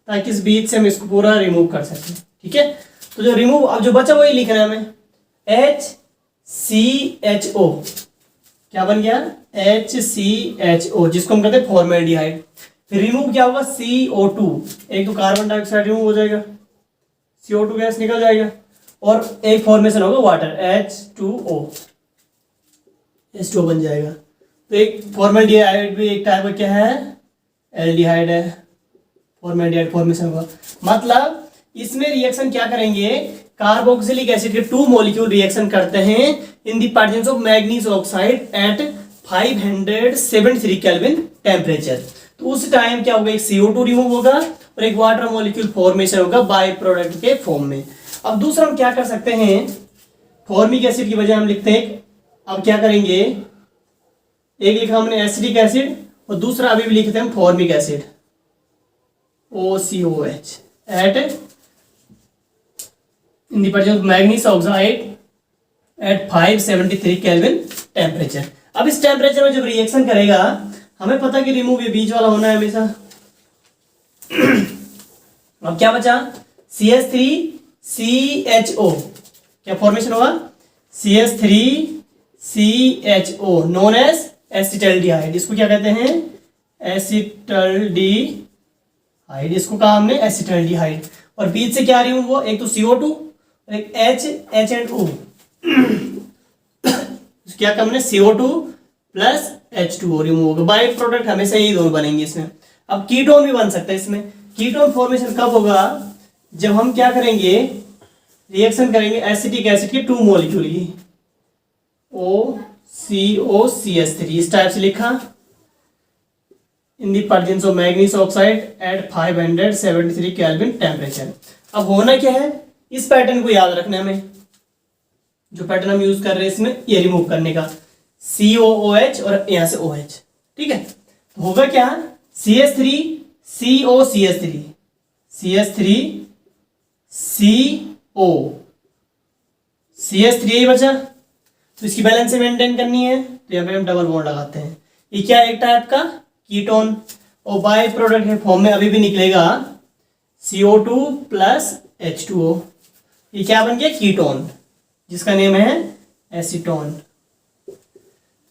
ताकि इस बीच से हम इसको पूरा रिमूव कर सकें, ठीक है। तो जो रिमूव, अब जो बचा वही लिखना है हमें, HCHO, क्या बन गया, HCHO जिसको हम कहते हैं फॉर्मेल्डिहाइड। फिर रिमूव क्या होगा, CO2, एक तो कार्बन डाइऑक्साइड रिमूव हो जाएगा, CO2 गैस निकल जाएगा, और एक फॉर्मेशन होगा वाटर H2O, H2O बन जाएगा। तो एक फॉर्मेल्डिहाइड भी एक टाइप का क्या है, एल्डिहाइड है, फॉर्मेल्डिहाइड फॉर्मेशन होगा। मतलब इसमें रिएक्शन क्या करेंगे, कार्बोक्सिलिक एसिड के 2 मॉलिक्यूल रिएक्शन करते हैं in the presence of manganese oxide at 573 kelvin temperature. तो उस टाइम क्या होगा, एक CO2 रिमूव होगा और एक वाटर मॉलिक्यूल फॉर्मेशन होगा बाय प्रोडक्ट के फॉर्म में। अब दूसरा हम क्या कर सकते हैं, फॉर्मिक एसिड की वजह हम लिखते हैं, अब क्या करेंगे, एक लिखा हमने एसिडिक एसिड और दूसरा अभी भी लिखते हैं formic acid OCOH at in the presence of manganese oxide at 573 kelvin temperature. अब इस टेम्परेचर में जब रिएक्शन करेगा, हमें पता कि रिमूव ये बीच वाला होना है हमेशा। अब क्या बचा, CH3CHO, क्या फॉर्मेशन होगा, CH3CHO नोन एज एसिटल्डिहाइड। इसको क्या कहते हैं, एसिटल्डिहाइड, इसको कहा हमने एसिटल्डिहाइड। और बीच से क्या रिमूव हुआ, एक तो CO2 और एक H एंड O। क्या कहा हमने, CO2 प्लस H2O रिमूव होगा, बाय प्रोडक्ट हमेशा यही दोनों बनेंगे इसमें। अब कीटोन भी बन सकता है इसमें। कीटोन फॉर्मेशन कब होगा, जब हम क्या करेंगे, रिएक्शन करेंगे एसिटिक एसिड के 2 मॉलिक्यूल की, OCOCH3 इस टाइप से लिखा, in the presence of manganese oxide at 573 kelvin temperature. अब होना क्या है, इस पैटर्न को याद रखना है हमें, जो पैटर्न हम यूज कर रहे हैं इसमें ये रिमूव करने का, COOH और यहां से OH, ठीक है। तो होगा क्या, CH3COCH3 CH3CO CH3 बचा, तो इसकी बैलेंस से मेंटेन करनी है, तो यहाँ पे हम डबल बॉन्ड लगाते हैं। ये क्या एक टाइप का कीटोन, और बाय प्रोडक्ट के फॉर्म में अभी भी निकलेगा CO2 प्लस H2O। ये क्या बन गया, कीटोन, जिसका नेम है एसीटोन।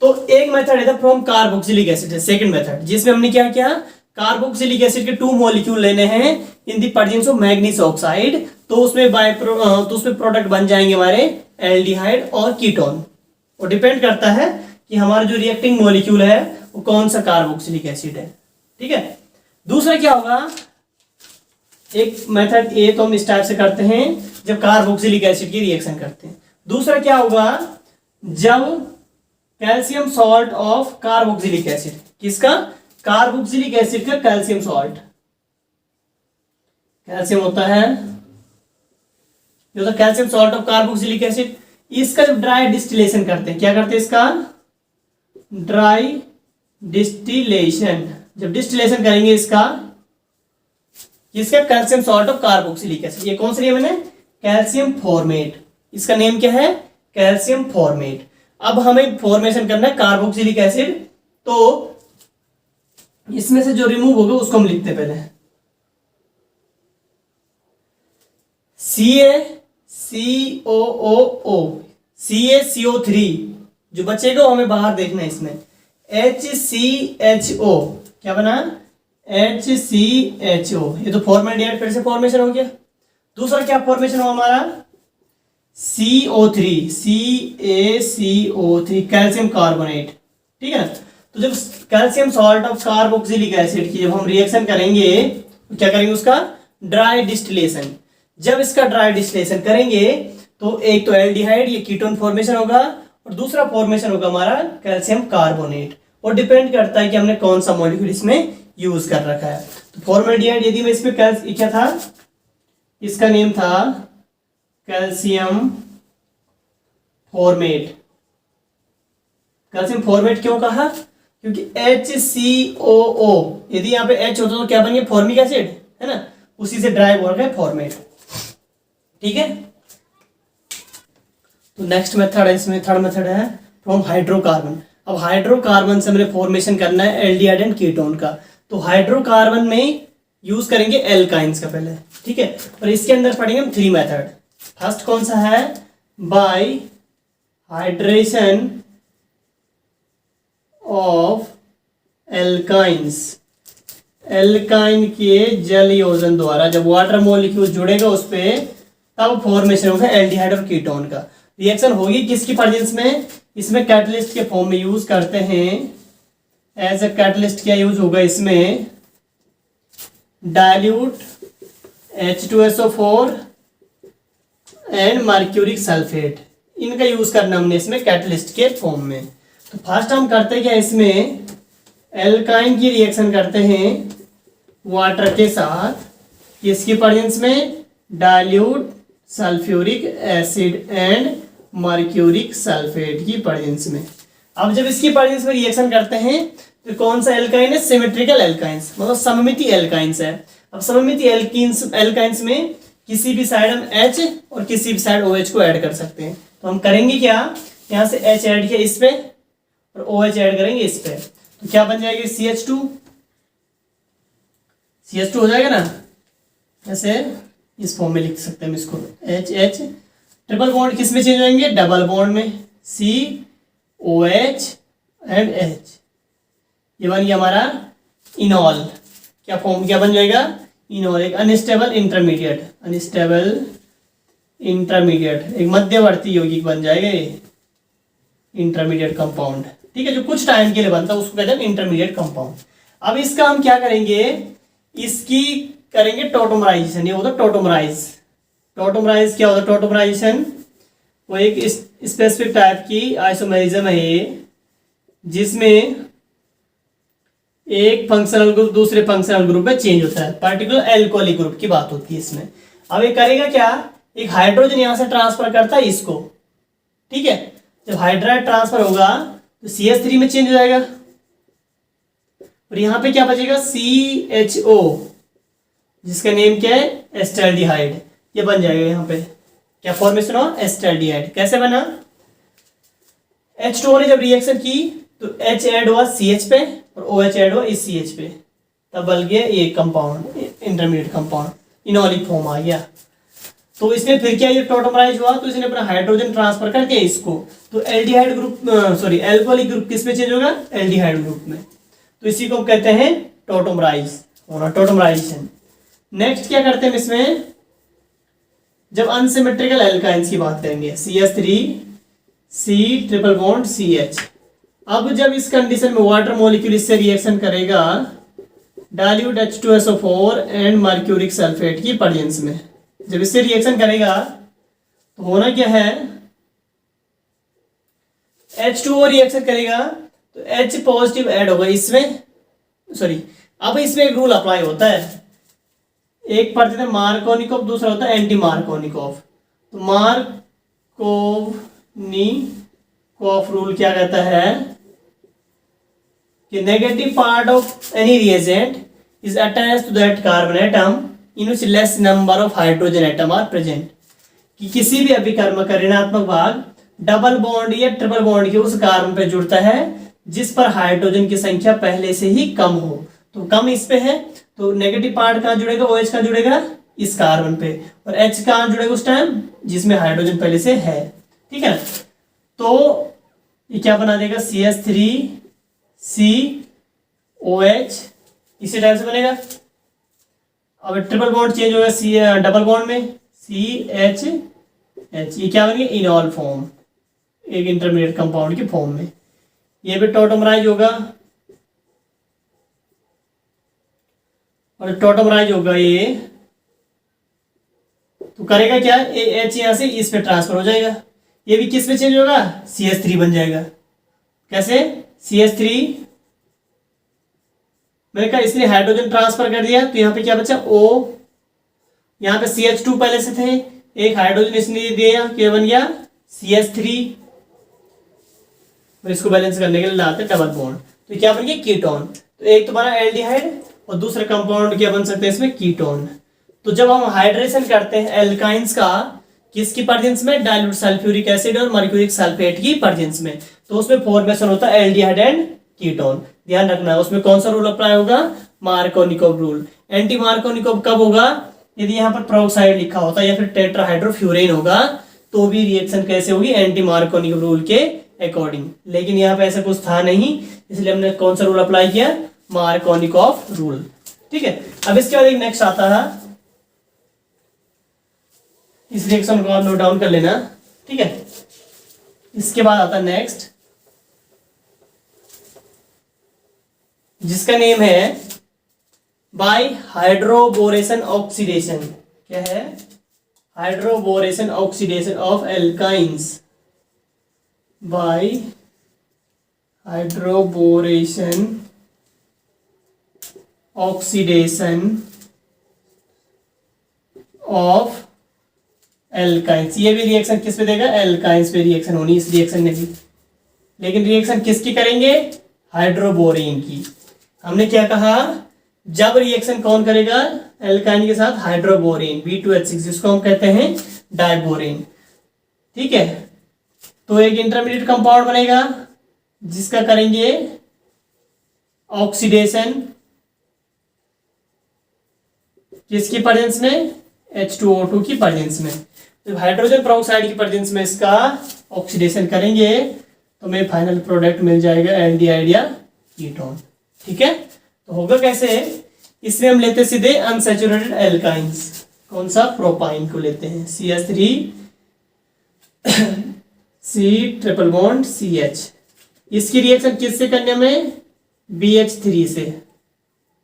तो एक मेथड है from carboxylic acid, second method, जिसमें हमने क्या किया, कार्बोक्सिलिक एसिड के 2 मॉलिक्यूल लेने हैं in the presence of manganese oxide, तो उसमें प्रोडक्ट बन जाएंगे हमारे एल्डिहाइड और कीटोन। और डिपेंड करता है कि हमारा जो रिएक्टिंग मॉलिक्यूल है वो कौन सा कार्बोक्सिलिक एसिड है, ठीक है। दूसरा क्या होगा, एक मेथड ए तो हम इस टाइप से करते हैं जब कार्बोक्सिलिक एसिड की रिएक्शन करते हैं। दूसरा क्या होगा, जब calcium salt of carboxylic acid, किसका, कार्बोक्सिलिक एसिड का कैल्शियम सॉल्ट, कैल्शियम होता है जो calcium salt of carboxylic acid, इसका जब ड्राई डिस्टिलेशन करते हैं, क्या करते हैं इसका, ड्राई डिस्टिलेशन, जब डिस्टिलेशन करेंगे इसका calcium salt of carboxylic acid, ये कौन सा नेम है, कैल्शियम फॉर्मेट, इसका नेम क्या है, कैल्शियम फॉर्मेट। अब हमें फॉर्मेशन करना है कार्बोक्सिलिक एसिड, तो इसमें से जो रिमूव होगा उसको हम लिखते हैं पहले, CaCOOO, CaCO3 जो बचेगा हमें बाहर देखना है इसमें, HCHO क्या बना, HCHO, ये तो फॉर्मेल्डिहाइड फिर से फॉर्मेशन हो गया। दूसरा क्या फॉर्मेशन हुआ हमारा, CO3, CaCO3 कैल्शियम कार्बोनेट, ठीक है। तो जब calcium salt of carboxylic acid की जब हम रिएक्शन करेंगे तो क्या करेंगे, उसका ड्राई डिस्टिलेशन। जब इसका ड्राई डिस्टिलेशन करेंगे तो एक तो एल्डिहाइड, ये कीटोन फॉर्मेशन होगा, और दूसरा फॉर्मेशन होगा हमारा कैल्शियम कार्बोनेट। और डिपेंड करता है कि हमने कौन सा मॉलिक्यूल इसमें यूज कर रखा है। तो फॉर्मेल्डिहाइड यदि मैं इसमें क्या था, इसका नेम था कैल्शियम फॉर्मेट। कैल्शियम फॉर्मेट क्यों कहा, क्योंकि HCOO, यदि यहाँ पे H होता तो क्या बन गया, फॉर्मिक एसिड है ना, उसी से ड्राइव हो गया फॉर्मेट, ठीक है। तो नेक्स्ट मेथड है, इसमें थर्ड मेथड है फ्रॉम हाइड्रोकार्बन। अब हाइड्रोकार्बन से हमने फॉर्मेशन करना है एल्डिहाइड एंड कीटोन का, तो हाइड्रोकार्बन में यूज करेंगे एल्काइंस का पहले, ठीक है। और इसके अंदर पढ़ेंगे हम 3 मेथड। फर्स्ट कौन सा है, bye hydration of alkynes, alkyne के जल योजन द्वारा जब वाटर मॉलिक्यूल जुड़ेगा उस पे तब फॉर्मेशन होगा एल्डिहाइड और कीटोन का। रिएक्शन होगी किसकी प्रेजेंस में, इसमें कैटलिस्ट के फॉर्म में यूज करते हैं। एज अ कैटलिस्ट क्या यूज होगा इसमें, dilute H2SO4 and mercuric sulphate, इनका यूज करना हमने इसमें कैटलिस्ट के फॉर्म में। तो फर्स्ट हम करते क्या इसमें, एल्काइन की रिएक्शन करते हैं वाटर के साथ, इसकी प्रेजेंस में dilute sulphuric acid and mercuric sulphate की प्रेजेंस में। अब जब इसकी प्रेजेंस में रिएक्शन करते हैं तो कौन सा एल्काइन है, सिमेट्रिकल एल्काइंस, मतलब सममिति एल्काइंस है। अब सममिति एल्काइंस में किसी भी साइड हम H और किसी भी साइड OH को ऐड कर सकते हैं। तो हम करेंगे क्या, यहाँ से H ऐड किया इस पे और OH ऐड करेंगे इस पे, तो क्या बन जाएगा CH2, CH2 हो जाएगा ना। ऐसे इस फॉर्म में लिख सकते हैं हम इसको, HH, ट्रिपल बॉन्ड किस में चेंज होंगे, डबल बॉन्ड में, COH एंड H, ये बन गया हमारा इनॉल। क्या फॉर्म क्या बन जाएगा, इनॉल, एक अनस्टेबल इंटरमीडिएट, अनस्टेबल इंटरमीडिएट, एक मध्यवर्ती यौगिक बन जाएगा ये, इंटरमीडिएट कंपाउंड, ठीक है, जो कुछ टाइम के लिए बनता है उसको कहते हैं इंटरमीडिएट कंपाउंड। अब इसका हम क्या करेंगे, इसकी करेंगे टोटोमराइजेशन, ये होता है टोटोमराइज। टोटोमराइज क्या होता है, टोटोमराइजेशन वो एक स्पेसिफिक टाइप की आइसोमेरिज्म है ये, जिसमें एक फंक्शनल ग्रुप दूसरे फंक्शनल ग्रुप में चेंज होता है, पर्टिकुलर एल्कोहलिक ग्रुप की बात होती है इसमें। अब ये करेगा क्या, एक हाइड्रोजन यहां से ट्रांसफर करता है इसको, ठीक है, जब हाइड्राइड ट्रांसफर होगा तो CH3 में चेंज हो जाएगा और यहाँ पे क्या बचेगा CHO, जिसका नेम क्या है एस्टैल्डिहाइड, ये बन जाएगा। यहाँ पे क्या फॉर्मेशन हो, एस्टैल्डिहाइड। कैसे बना, H2O ने जब रिएक्शन की तो H ऐड हुआ CH पे और OH ऐड हुआ इस CH पे, तब बन गया ये कंपाउंड, इंटरमीडिएट कंपाउंड, इनॉलिक फॉर्म आ गया। तो इसमें फिर क्या, ये टोटोमराइज हुआ तो इसने अपना हाइड्रोजन ट्रांसफर कर दिया इसको, तो aldehyde group sorry alcoholic group किस में चेंज होगा, एल्डिहाइड ग्रुप में। तो इसी को कहते हैं टोटोमराइज होना, टोटोमराइजेशन। नेक्स्ट क्या करते हैं इसमें, जब अनसिमेट्रिकल एल्काइंस की बात करेंगे, CH3 C triple bond CH। अब जब इस कंडीशन में वाटर मॉलिक्यूल इससे रिएक्शन करेगा dilute H2SO4 and mercuric sulphate की प्रेजेंस में, जब इससे रिएक्शन करेगा तो होना क्या है, H2O रिएक्शन करेगा तो H पॉजिटिव ऐड होगा इसमें, सॉरी अब इसमें एक रूल अप्लाई होता है, एक पढ़ते थे मार्कोनिकोव, दूसरा होता है एंटी मार्कोनिकोव। तो मार्कोनिकोव रूल क्या कहता है कि negative part of any reagent is attached to that carbon atom in which less number of hydrogen atom are present, कि किसी भी अभिकर्म का ऋणात्मक भाग डबल बॉन्ड या ट्रिपल बॉन्ड के उस कार्बन पे जुड़ता है जिस पर हाइड्रोजन की संख्या पहले से ही कम हो। तो कम इस पे है तो नेगेटिव पार्ट कहाँ जुड़ेगा, OH का जुड़ेगा इस कार्बन पे, और H कहाँ जुड़ेगा उस टाइम जिसमें हाइड्रोजन पहले से है, ठीक है। तो ये क्या बना देगा, CH3COH, इसी टाइप से बनेगा। अब ट्रिपल बॉन्ड चेंज होगा डबल बॉन्ड में CHH, ये क्या बनेगा, इनॉल फॉर्म, एक इंटरमीडिएट कंपाउंड की फॉर्म में। ये भी टोटोमराइज होगा और टोटोमराइज होगा ये, तो करेगा क्या, H यहां से इस पे ट्रांसफर हो जाएगा, ये भी किस पे चेंज होगा, CH3 बन जाएगा। कैसे, CH3 मैंने कहा इसने हाइड्रोजन ट्रांसफर कर दिया तो यहाँ पे क्या बचा O, यहाँ पे CH2 पहले से थे, एक हाइड्रोजन इसने दिया, क्या बन गया CH3, और इसको बैलेंस करने के लिए लाते डबल बॉन्ड, तो क्या बन गया कीटोन। तो एक तो बना एल्डिहाइड और दूसरा कंपाउंड क्या बन सकते हैं इसमें, कीटोन। तो जब हम हाइड्रेशन करते हैं एल्काइंस का किसकी प्रेजेंस में, डाइल्यूट सल्फ्यूरिक एसिड और मर्क्यूरिक सल्फेट की प्रेजेंस में, तो उसमें फॉर्मेशन होता है एल्डिहाइड एंड कीटोन। ध्यान रखना उसमें कौन सा रूल अप्लाई होगा, मार्कोनिकोव रूल। एंटी मार्कोनिकोव कब होगा, यदि यहाँ पर पेरोक्साइड लिखा होता या फिर टेट्राहाइड्रोफ्यूरेन होगा तो भी रिएक्शन कैसे होगी, एंटी मार्कोनिकोव रूल के अकॉर्डिंग, लेकिन यहाँ पे ऐसा कुछ था नहीं, इसलिए हमने कौन सा रूल अप्लाई किया, मार्कोनिकॉफ रूल। ठीक है, अब इसके बाद एक नेक्स्ट आता है, इस रिएक्शन को आप नोट डाउन कर लेना। ठीक है, इसके बाद आता है नेक्स्ट, जिसका नेम है बाय हाइड्रोबोरेशन ऑक्सीडेशन। क्या है, hydroboration oxidation of alkynes, by hydroboration oxidation of alkynes. ये भी रिएक्शन किस पे देगा, एल्काइंस पे रिएक्शन होनी इस रिएक्शन में भी, लेकिन रिएक्शन किसकी करेंगे, हाइड्रोबोरेन की। हमने क्या कहा, जब रिएक्शन कौन करेगा, एल्काइन के साथ हाइड्रोबोरेन B2H6, जिसको हम कहते हैं डाइबोरेन। ठीक है, तो एक इंटरमीडिएट कंपाउंड बनेगा जिसका करेंगे ऑक्सीडेशन, किसकी प्रेजेंस में, H2O2 की प्रेजेंस में। जब हाइड्रोजन पेरोक्साइड की प्रेजेंस में इसका ऑक्सीडेशन करेंगे तो हमें फाइनल प्रोडक्ट मिल जाएगा एल्डिहाइड या कीटोन। ठीक है, तो होगा कैसे, इसमें हम लेते सीधे अनसैचुरेटेड एल्काइंस, कौन सा, प्रोपाइन को लेते हैं, CH3 C triple bond CH। इसकी रिएक्शन किससे करने में, BH3 से,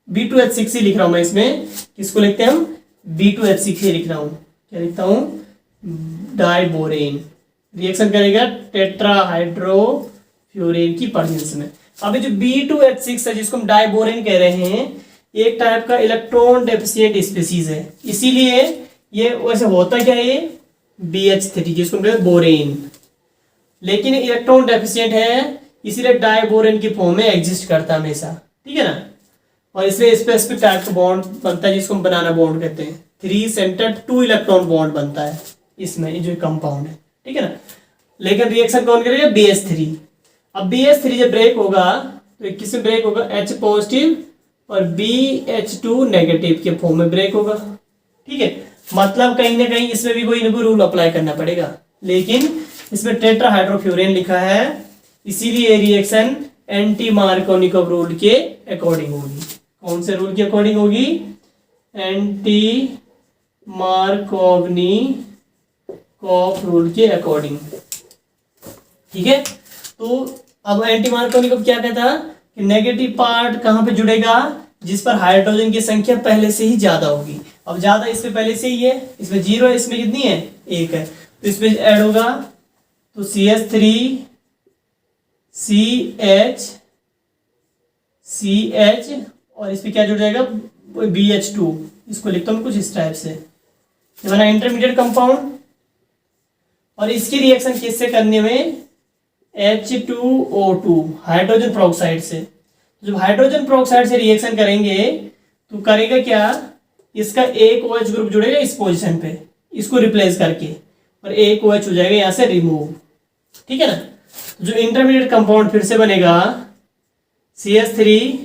B2H6 ही लिख रहा हूं मैं इसमें, किसको लिखते हैं हम, B2H6 ही लिख रहा हूं, क्या लिखता हूं, डाइबोरेन। रिएक्शन करेगा टेट्राहाइड्रोफ्यूरेन की प्रेजेंस में। अभी जो B2H6 है, जिसको हम डाइबोरेन कह रहे हैं, एक टाइप का इलेक्ट्रॉन डेफिशिएंट स्पीसीज है, इसीलिए ये वैसे होता क्या है, BH3 जिसको हम कहते हैं बोरेन, लेकिन इलेक्ट्रॉन डेफिशिएंट है, इसीलिए डाइबोरेन की फॉर्म में एग्जिस्ट करता है हमेशा। ठीक है ना, और इसमें स्पेसिफिक टाइप का बॉन्ड बनता है जिसको हम बनाना बॉन्ड कहते हैं, 3 सेंटर्ड 2 इलेक्ट्रॉन बॉन्ड बनता है इसमें, ये जो कंपाउंड है। ठीक है ना, लेकिन रिएक्शन कौन करेगा, BH3। अब BH3 जब ब्रेक होगा तो किसमें ब्रेक होगा, H पॉजिटिव और BH2 नेगेटिव के फॉर्म में ब्रेक होगा। ठीक है, मतलब कहीं ना कहीं इसमें भी कोई ना कोई रूल अप्लाई करना पड़ेगा, लेकिन इसमें टेट्राहाइड्रोफ्यूरेन लिखा है, इसीलिए रिएक्शन एंटी मार्कोनिकॉफ रूल के अकॉर्डिंग होगी। कौन से रूल के अकॉर्डिंग होगी, एंटी मार्कोनिकॉफ रूल के अकॉर्डिंग। ठीक है, तो अब एंटी मार्कोनिकॉफ क्या कहता कि नेगेटिव पार्ट कहां पे जुड़ेगा, जिस पर हाइड्रोजन की संख्या पहले से ही ज्यादा होगी। अब ज्यादा इसमें पहले से ही है, इसमें 0 है, इसमें कितनी है, 1 है, तो इसमें ऐड होगा तो CH3 CH और इस पे क्या जुड़ जाएगा, BH2। इसको लिखता हूँ कुछ इस टाइप से, ये बना इंटरमीडिएट कंपाउंड, और इसकी रिएक्शन किससे करने में, H2O2 हाइड्रोजन पेरोक्साइड से। जब हाइड्रोजन पेरोक्साइड से रिएक्शन करेंगे तो करेगा क्या, इसका एक OH ग्रुप जुड़ेगा इस पोजीशन पे, इसको रिप्लेस करके, और एक OH हो जाएगा यहां से रिमूव। ठीक है ना, जो इंटरमीडिएट कंपाउंड फिर से बनेगा CH3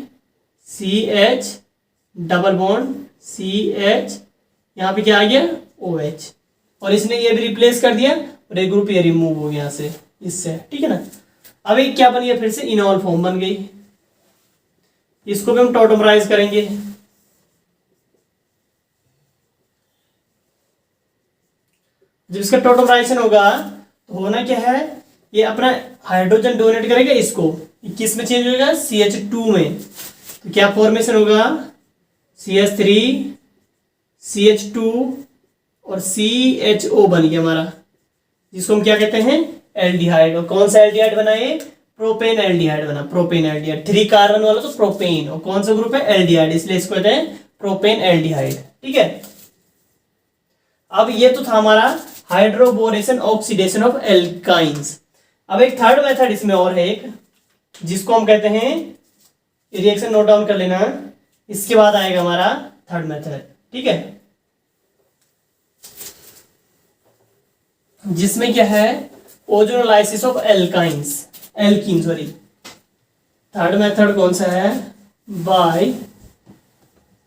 CH double bond CH, यहाँ पे क्या आ गया, OH, और इसने ये भी रिप्लेस कर दिया और एक ग्रुप ये रिमूव हो गया यहाँ से इससे। ठीक है ना, अब एक क्या बन गया, फिर से इनॉल फॉर्म बन गई, इसको भी हम टॉटोमराइज करेंगे। जब इसका टॉटोमराइजेशन होगा तो होना क्या है, ये अपना हाइड्रोजन डोनेट करेगा, इसको किस में चेंज होगा, CH2 में। तो क्या फॉर्मेशन होगा, CH3 CH2 और CHO बन गया हमारा, जिसको हम क्या कहते हैं, एल्डिहाइड। और कौन सा एल्डिहाइड बना, ये प्रोपेन एल्डिहाइड बना, प्रोपेन एल्डिहाइड, 3 कार्बन वाला तो प्रोपेन, और कौन सा ग्रुप है, एल्डिहाइड, इसलिए इसको कहते हैं प्रोपेन एल्डिहाइड। ठीक है, अब ये तो था हमारा हाइड्रोबोरेशन ऑक्सीडेशन ऑफ एल्काइंस। अब एक थर्ड मेथड इसमें और है एक, जिसको हम कहते हैं, रिएक्शन नोट डाउन कर लेना, इसके बाद आएगा हमारा थर्ड मेथड। ठीक है, जिसमें क्या है, ozonolysis of alkynes, alkene sorry. Third method कौन सा है, by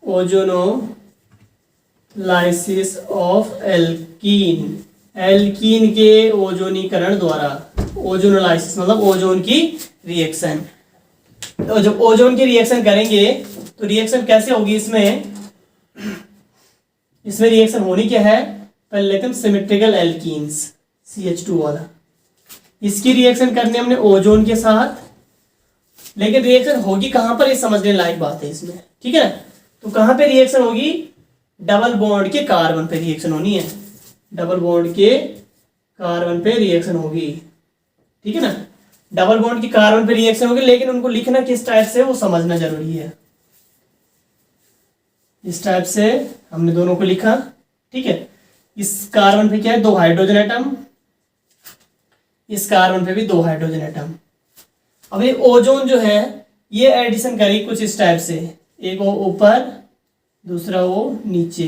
ozonolysis of alkene, alkene के ओजोनीकरण द्वारा, ओजोनोलाइसिस मतलब ओजोन की रिएक्शन। तो जब ओजोन की रिएक्शन करेंगे तो रिएक्शन कैसे होगी इसमें रिएक्शन होनी क्या है, पहले लेते हैं सिमेट्रिकल एल्कीन्स, CH2 वाला। इसकी रिएक्शन करनी हमने ओजोन के साथ, लेकिन रिएक्शन होगी कहां पर, ये समझने लायक बात है इसमें, ठीक है ना। तो कहां पे रिएक्शन होगी, डबल बॉन्ड के कार्बन पे रिएक्शन होनी है, डबल बॉन्ड के कार्बन पे रिएक्शन होगी, ठीक है ना। डबल बॉन्ड की कार्बन पे रिएक्शन होगी, लेकिन उनको लिखना किस टाइप से वो समझना जरूरी है। इस टाइप से हमने दोनों को लिखा, ठीक है। इस कार्बन पे क्या है, 2 हाइड्रोजन एटम, इस कार्बन पे भी 2 हाइड्रोजन एटम। अब ये ओजोन जो है ये एडिशन करेगी कुछ इस टाइप से, एक वो ऊपर दूसरा वो नीचे,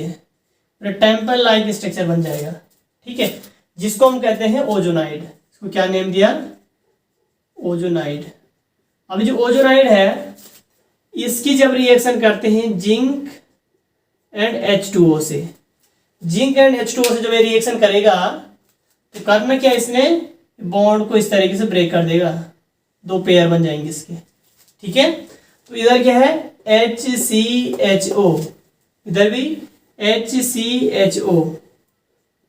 टेम्पल लाइक स्ट्रक्चर बन जाएगा, ठीक है, जिसको हम कहते हैं ओजोनाइड। इसको क्या नेम दिया, ओजोनाइड। अब जो ओजोनाइड है इसकी जब रिएक्शन करते हैं जिंक एंड H2O से, जिंक एंड H2O से जब ये रिएक्शन करेगा तो करना क्या, इसने बॉन्ड को इस तरीके से ब्रेक कर देगा, 2 पेयर बन जाएंगे इसके, ठीक है। तो इधर क्या है HCHO, इधर भी HCHO,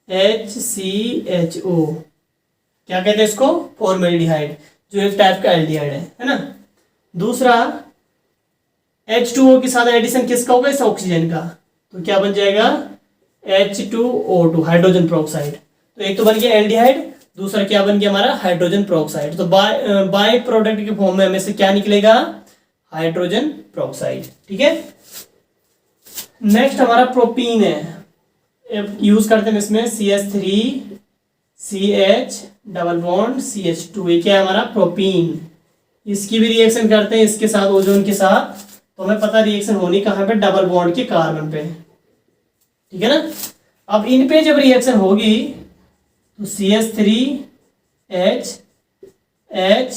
HCHO क्या कहते हैं इसको, फॉर्मेल्डिहाइड, जो एक टाइप का एल्डिहाइड है ना। दूसरा H2O के साथ एडिशन किसका होगा, इस ऑक्सीजन का, तो क्या बन जाएगा H2O2, हाइड्रोजन पेरोक्साइड। तो एक तो बन गया एल्डिहाइड, दूसरा क्या बन गया हमारा, हाइड्रोजन पेरोक्साइड। तो बाय प्रोडक्ट के फॉर्म में हमें से क्या निकलेगा, हाइड्रोजन पेरोक्साइड, ठीक है। नेक्स्ट हमारा प्रोपीन है, यूज करते हैं इसमें CH3CH डबल बॉन्ड CH2, ये क्या है हमारा प्रोपीन। इसकी भी रिएक्शन करते हैं इसके साथ, ओजोन के साथ, तो हमें पता रिएक्शन होनी कहां पे, डबल बॉन्ड के कार्बन पे, ठीक है ना। अब इन पे जब रिएक्शन होगी तो CH3H H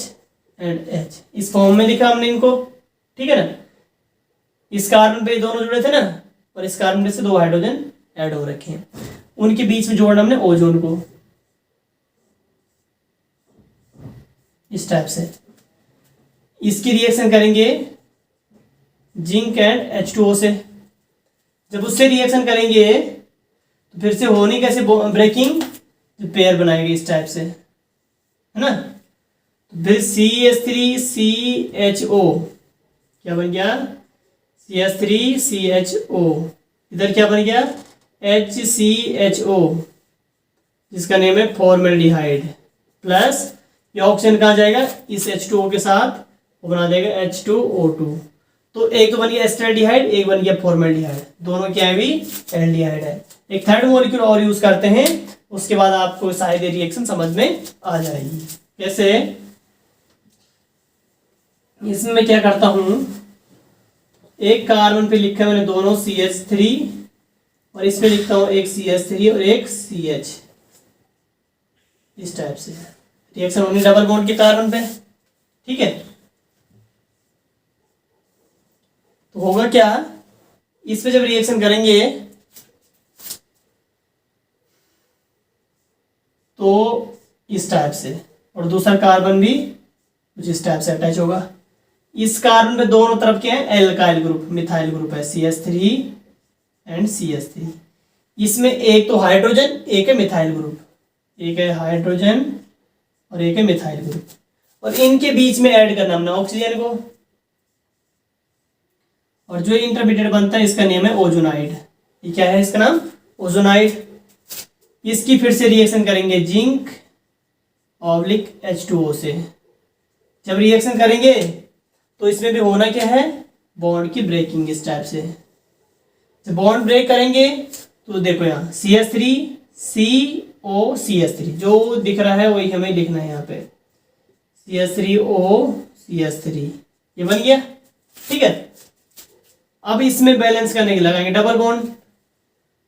एंड H, इस फॉर्म में लिखा हमने इनको, ठीक है ना। इस कार्बन पे दोनों जुड़े थे ना, और इस कार्बन से 2 हाइड्रोजन ऐड हो रखे हैं, उनके बीच में जोड़ना हमने ओजोन को, इस टाइप से। इसकी रिएक्शन करेंगे जिंक एंड H2O से, जब उससे रिएक्शन करेंगे तो फिर से होनी कैसे, ब्रेकिंग, जो पेयर बनाएंगे इस टाइप से, है ना। तो फिर CH3CHO क्या बन गया, CH3CHO, इधर क्या बन गया HCHO, जिसका नेम है फॉर्मेल्डिहाइड, प्लस ये ऑक्सीजन कहाँ जाएगा, इस H2O के साथ वो बना देगा H2O2। तो एक तो बन गया एस्टरडिहाइड, एक बन गया फॉर्मेल्डिहाइड, दोनों क्या है भी एल्डिहाइड है। एक थर्ड मॉलिक्यूल और यूज करते हैं, उसके बाद आपको शायद रिएक्शन समझ में आ जाएगी। कैसे, इसमें क्या करता हूं, एक कार्बन पे लिखा है मैंने दोनों CH3, और इस पे लिखता हूं एक CH3 और एक CH, इस टाइप से रिएक्शन होनी डबल बॉन्ड के कार्बन पे, ठीक है। तो होगा क्या, इस पे जब रिएक्शन करेंगे तो इस टाइप से, और दूसरा कार्बन भी कुछ इस टाइप से अटैच होगा। इस कार्बन पे दोनों तरफ क्या है, एल्काइल ग्रुप, मिथाइल ग्रुप है, CH3 एंड CH3। इसमें एक तो हाइड्रोजन, एक है मिथाइल ग्रुप, एक है हाइड्रोजन और एक है मिथाइल ग्रुप, और इनके बीच में ऐड करना हमने ऑक्सीजन को, और जो इंटरमीडिएट बनता है इसका नेम है ओजोनाइड। ये क्या है, इसका नाम ओजोनाइड। इसकी फिर से रिएक्शन करेंगे जिंक ऑब्लिक H2O से। जब रिएक्शन करेंगे तो इसमें भी होना क्या है, बॉन्ड की ब्रेकिंग, इस टाइप से। जब बॉन्ड ब्रेक करेंगे तो देखो यहाँ CH3CO CH3 जो दिख रहा है वही हमें लिखना है यहाँ पे, CH3O CH3, ये बन गया, ठीक है। अब इसमें बैलेंस करने के लगाएंगे डबल बॉन्ड।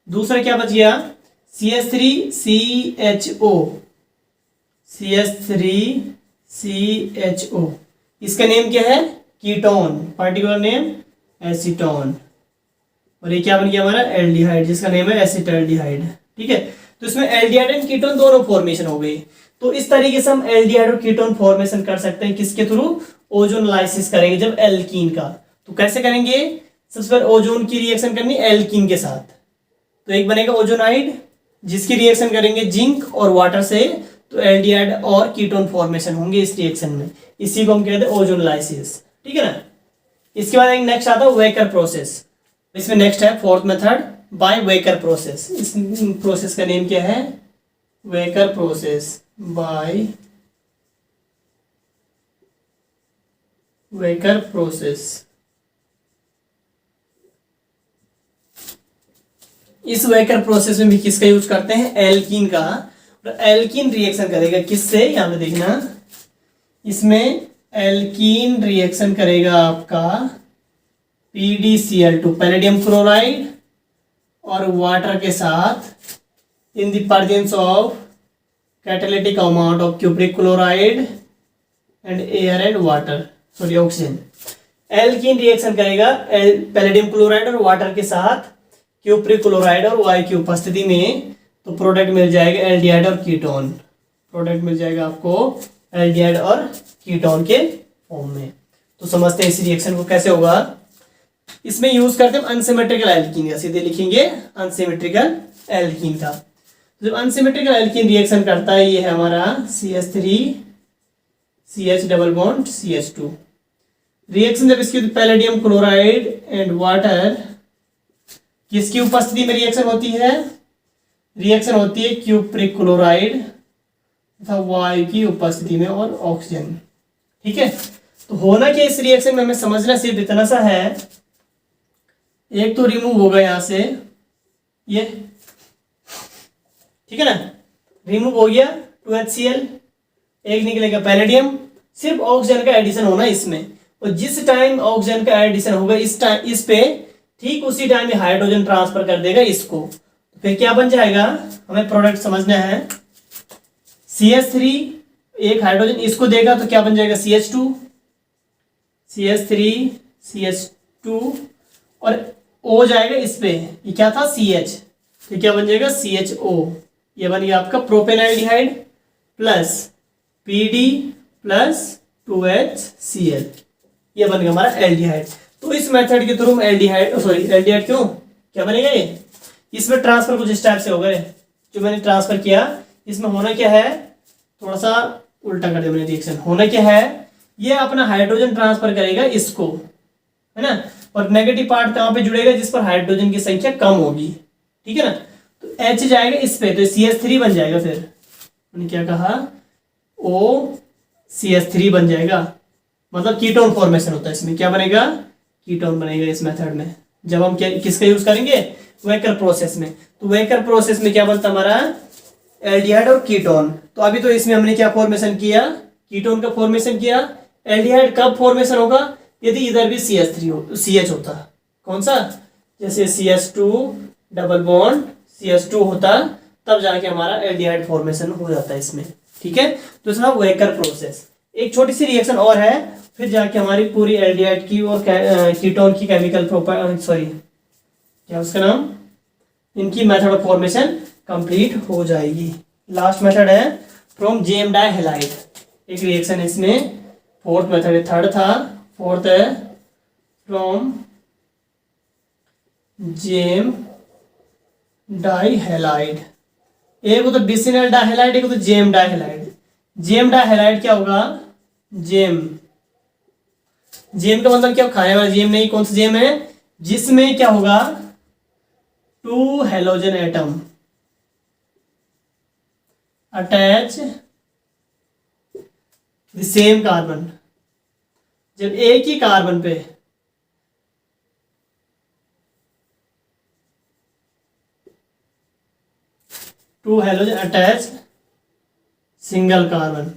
दूसरा क्या बच गया, CH3CHO, CH3CHO, इसका नेम क्या है, कीटोन, पार्टिकुलर नेम एसीटोन, और ये क्या बन गया हमारा एल्डिहाइड, जिसका नेम है एसिटाल्डिहाइड, ठीक है। तो इसमें एल्डिहाइड एंड कीटोन दोनों फॉर्मेशन हो गई। तो इस तरीके से हम एल्डिहाइड और कीटोन फॉर्मेशन कर सकते हैं किसके थ्रू, ओजोनलाइसिस करेंगे जब एल्कीन का। तो कैसे करेंगे, सबसे पहले ओजोन की रिएक्शन करनी एल्कीन के साथ, तो एक बनेगा ओजोनाइड जिसकी रिएक्शन करेंगे जिंक और वाटर से, तो एल्डिहाइड और कीटोन फॉर्मेशन होंगे इस रिएक्शन में, इसी को हम कहते हैं ओजोनलाइसिस। ठीक है ना। इसके बाद एक नेक्स्ट आता है वेकर प्रोसेस। इसमें नेक्स्ट है fourth method by waker process. इस प्रोसेस का नेम क्या है, waker process by waker process. इस वेकर प्रोसेस में भी किसका यूज करते हैं, एल्कीन का। एल्कीन रिएक्शन करेगा किससे, यहां पे देखना, इसमें एल्कीन रिएक्शन करेगा आपका PdCl2 पैलेडियम क्लोराइड और वाटर के साथ इन the presence of catalytic amount of cupric chloride and air and water, sorry oxygen. Alkene reaction करेगा पैलेडियम क्लोराइड और वाटर के साथ क्यूप्रिक क्लोराइड और वायु की उपस्थिति में, तो प्रोडक्ट मिल जाएगा एल्डिहाइड और कीटोन। प्रोडक्ट मिल जाएगा आपको एल्डिहाइड और कीटोन के फॉर्म में। तो समझते हैं इस रिएक्शन को कैसे होगा। इसमें यूज करते हैं अनसिमेट्रिकल एल्कीन का, सीधे लिखेंगे अनसिमेट्रिकल एल्कीन का। जब अनसिमेट्रिकल एल्कीन रिएक्शन करता है, ये है हमारा CH3 CH double bond CH2 reaction. जब इसकी पैलेडियम क्लोराइड एंड वाटर किसकी उपस्थिति में रिएक्शन होती है, रिएक्शन होती है क्यूप्रिक क्लोराइड तथा वायु की उपस्थिति में और ऑक्सीजन। ठीक है। तो होना क्या इस रिएक्शन में हमें समझना सिर्फ इतना सा है, एक तो रिमूव होगा यहां से ये, ठीक है ना, रिमूव हो गया 2HCl, एक निकलेगा पैलेडियम, सिर्फ ऑक्सीजन का एडिशन होना इसमें। और जिस टाइम ऑक्सीजन का एडिशन होगा इस टाइम इस पे, ठीक उसी टाइम में हाइड्रोजन ट्रांसफर कर देगा इसको, तो फिर क्या बन जाएगा, हमें प्रोडक्ट समझना है। CH3 एक हाइड्रोजन इसको देगा तो क्या बन जाएगा CH2 CH2 और O जाएगा इस पे, ये क्या था CH, तो क्या बन जाएगा CHO, ये बन गया आपका प्रोपेनॉल्डिहाइड प्लस PD प्लस 2HCl, ये बन गया हमारा एल्डिहाइड। तो इस मेथड के थ्रू हम एल्डिहाइड क्यों क्या बनेगा, ये इसमें ट्रांसफर कुछ इस टाइप से होगा, जो मैंने ट्रांसफर किया इसमें होना क्या है, थोड़ा सा उल्टा कर दिया मैंने रिएक्शन। होना क्या है, ये अपना हाइड्रोजन ट्रांसफर करेगा इसको, है ना, और नेगेटिव पार्ट कहां पे जुड़ेगा, जिस पर हाइड्रोजन की संख्या कम होगी। ठीक है ना। तो H जाएगा इस पे, तो CH3 बन जाएगा, फिर मैंने क्या कहा, OCH3 बन जाएगा, मतलब कीटोन फॉर्मेशन होता है इसमें। क्या बनेगा, कीटोन बनेगा इस मेथड में, जब हम क्या किसका यूज करेंगे, वेकर प्रोसेस में। तो वेकर प्रोसेस में क्या बनता हमारा, एल्डिहाइड और कीटोन। तो अभी तो इसमें हमने क्या फॉर्मेशन किया, कीटोन का फॉर्मेशन किया। एल्डिहाइड कब फॉर्मेशन होगा, यदि इधर भी CH3 हो, CH होता, कौन सा, जैसे CH2 डबल बॉन्ड CH2 होता, तब जाके हमारा एल्डिहाइड फॉर्मेशन हो जाता है इसमें। ठीक है। तो इसमें वेकर प्रोसेस। एक छोटी सी रिएक्शन और है, फिर जाके हमारी पूरी एल्डिहाइड की और कीटोन की केमिकल क्या उसका नाम, इनकी मेथड ऑफ फॉर्मेशन कंप्लीट हो जाएगी। लास्ट मेथड है फ्रॉम जेम डाइहैलाइड, एक रिएक्शन है इसमें, फोर्थ मेथड है, थर्ड था, फोर्थ है फ्रॉम जेम डाइहैलाइड। एक तो बिसिनल डाइहैलाइड, एक तो जेम डाइहैलाइड। जेम डाइहैलाइड क्या होगा, जेम का मतलब क्या, खाने वाला जेम नहीं, कौन सा जेम है, जिसमें क्या होगा, 2 halogen atom attach the same carbon. जब एक ही कार्बन पे two halogen attach single carbon,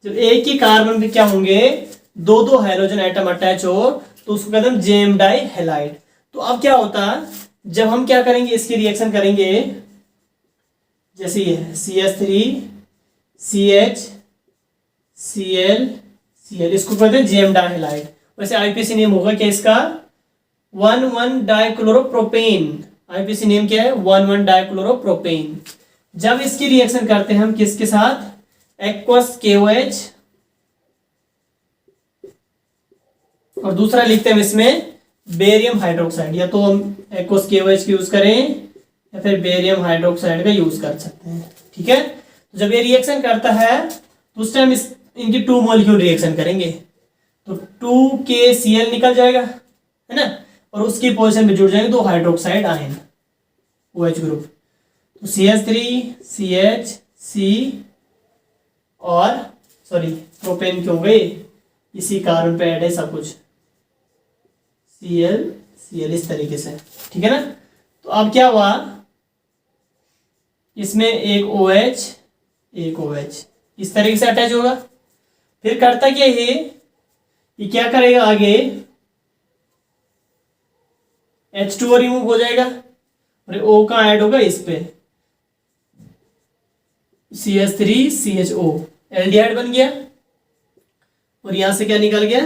जब एक ही कार्बन पे क्या होंगे, दो हेलोजन एटम अटैच हो, तो उसको कहते हैं जेम डाइहैलाइड। तो अब क्या होता है, जब हम क्या करेंगे, इसकी रिएक्शन करेंगे, जैसे ये CH3 CH Cl Cl, इसको कहते हैं जेम डाइहैलाइड। वैसे आईपीसी नेम होगा क्या इसका, 1,1 डाइक्लोरोप्रोपेन। आईपीसी नेम क्या है, 1,1 डाइक्लोरोप्रोपेन। जब इसकी रिएक्शन करते हैं हम किसके साथ, एक्वस KOH, और दूसरा लिखते हैं इसमें बेरियम हाइड्रोक्साइड, या तो हम एक्वस KOH का यूज करें या फिर बेरियम हाइड्रोक्साइड का यूज कर सकते हैं। ठीक है, तो जब ये रिएक्शन करता है तो उस टाइम इनकी 2 मॉलिक्यूल रिएक्शन करेंगे, तो 2KCl निकल जाएगा, है ना, और उसकी पोजीशन पे जुड़ जाएंगे 2 हाइड्रोक्साइड आयन, OH ग्रुप, तो CH3CHC और सॉरी प्रोपेन क्यों गए, इसी कार्बन पे ऐड है सब कुछ, Cl इस तरीके से। ठीक है ना, तो अब क्या हुआ, इसमें एक OH एक OH इस तरीके से अटैच होगा। फिर करता क्या ये क्या करेगा आगे, H2O रिमूव हो जाएगा और O कहाँ ऐड होगा, इस पे CH3CHO, एल्डिहाइड बन गया, और यहां से क्या निकल गया,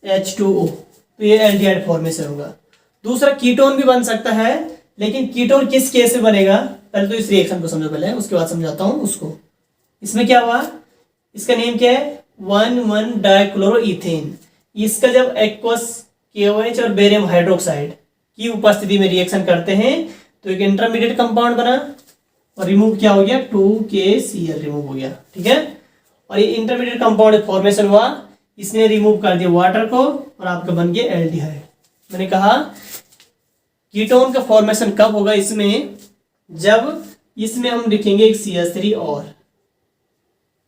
H2O, तो ये एल्डिहाइड फॉर्मेशन होगा। दूसरा कीटोन भी बन सकता है, लेकिन कीटोन किस केस में बनेगा, पहले तो इस रिएक्शन को समझो पहले, उसके बाद समझाता हूं उसको। इसमें क्या हुआ, इसका नेम क्या है, 1,1-डाइक्लोरोइथेन। इसका जब एक्वस KOH और बेरियम हाइड्रोक्साइड की उपस्थिति में रिएक्शन करते हैं तो एक इंटरमीडिएट कंपाउंड बना और रिमूव क्या हो गया, 2KCl रिमूव हो गया। ठीक है, और ये इंटरमीडिएट कंपाउंड फॉर्मेशन हुआ, इसने रिमूव कर दिया वाटर को और आपका बन गया एल्डिहाइड। मैंने कहा कीटोन का फॉर्मेशन कब होगा इसमें, जब इसमें हम लिखेंगे एक CH3 और,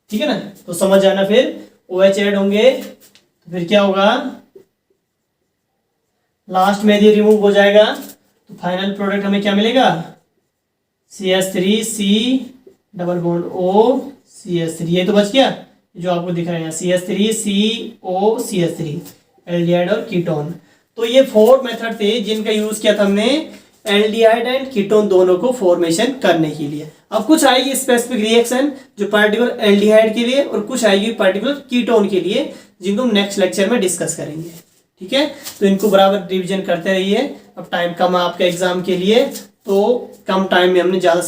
ठीक है ना, तो समझ जाना, फिर OH ऐड होंगे तो फिर क्या होगा, लास्ट में यदि रिमूव हो जाएगा तो फाइनल प्रोडक्ट हमें क्या मिलेगा, CH3C double bond O CH3, ये तो बच गया जो आपको दिख रहा है CH3CO CH3, एल्डिहाइड और कीटोन। तो ये 4 मेथड थे जिनका यूज किया था हमने एल्डिहाइड एंड कीटोन दोनों को फॉर्मेशन करने के लिए। अब कुछ आएगी स्पेसिफिक रिएक्शन जो पर्टिकुलर एल्डिहाइड के लिए, और कुछ आएगी पर्टिकुलर कीटोन के लिए, जिनको हम नेक्स्ट लेक्चर में डिस्कस करेंगे। ठीक है, तो इनको बराबर रिवीजन करते रहिए। अब टाइम कम है आपके एग्जाम के लिए, तो कम टाइम में हमने ज्यादा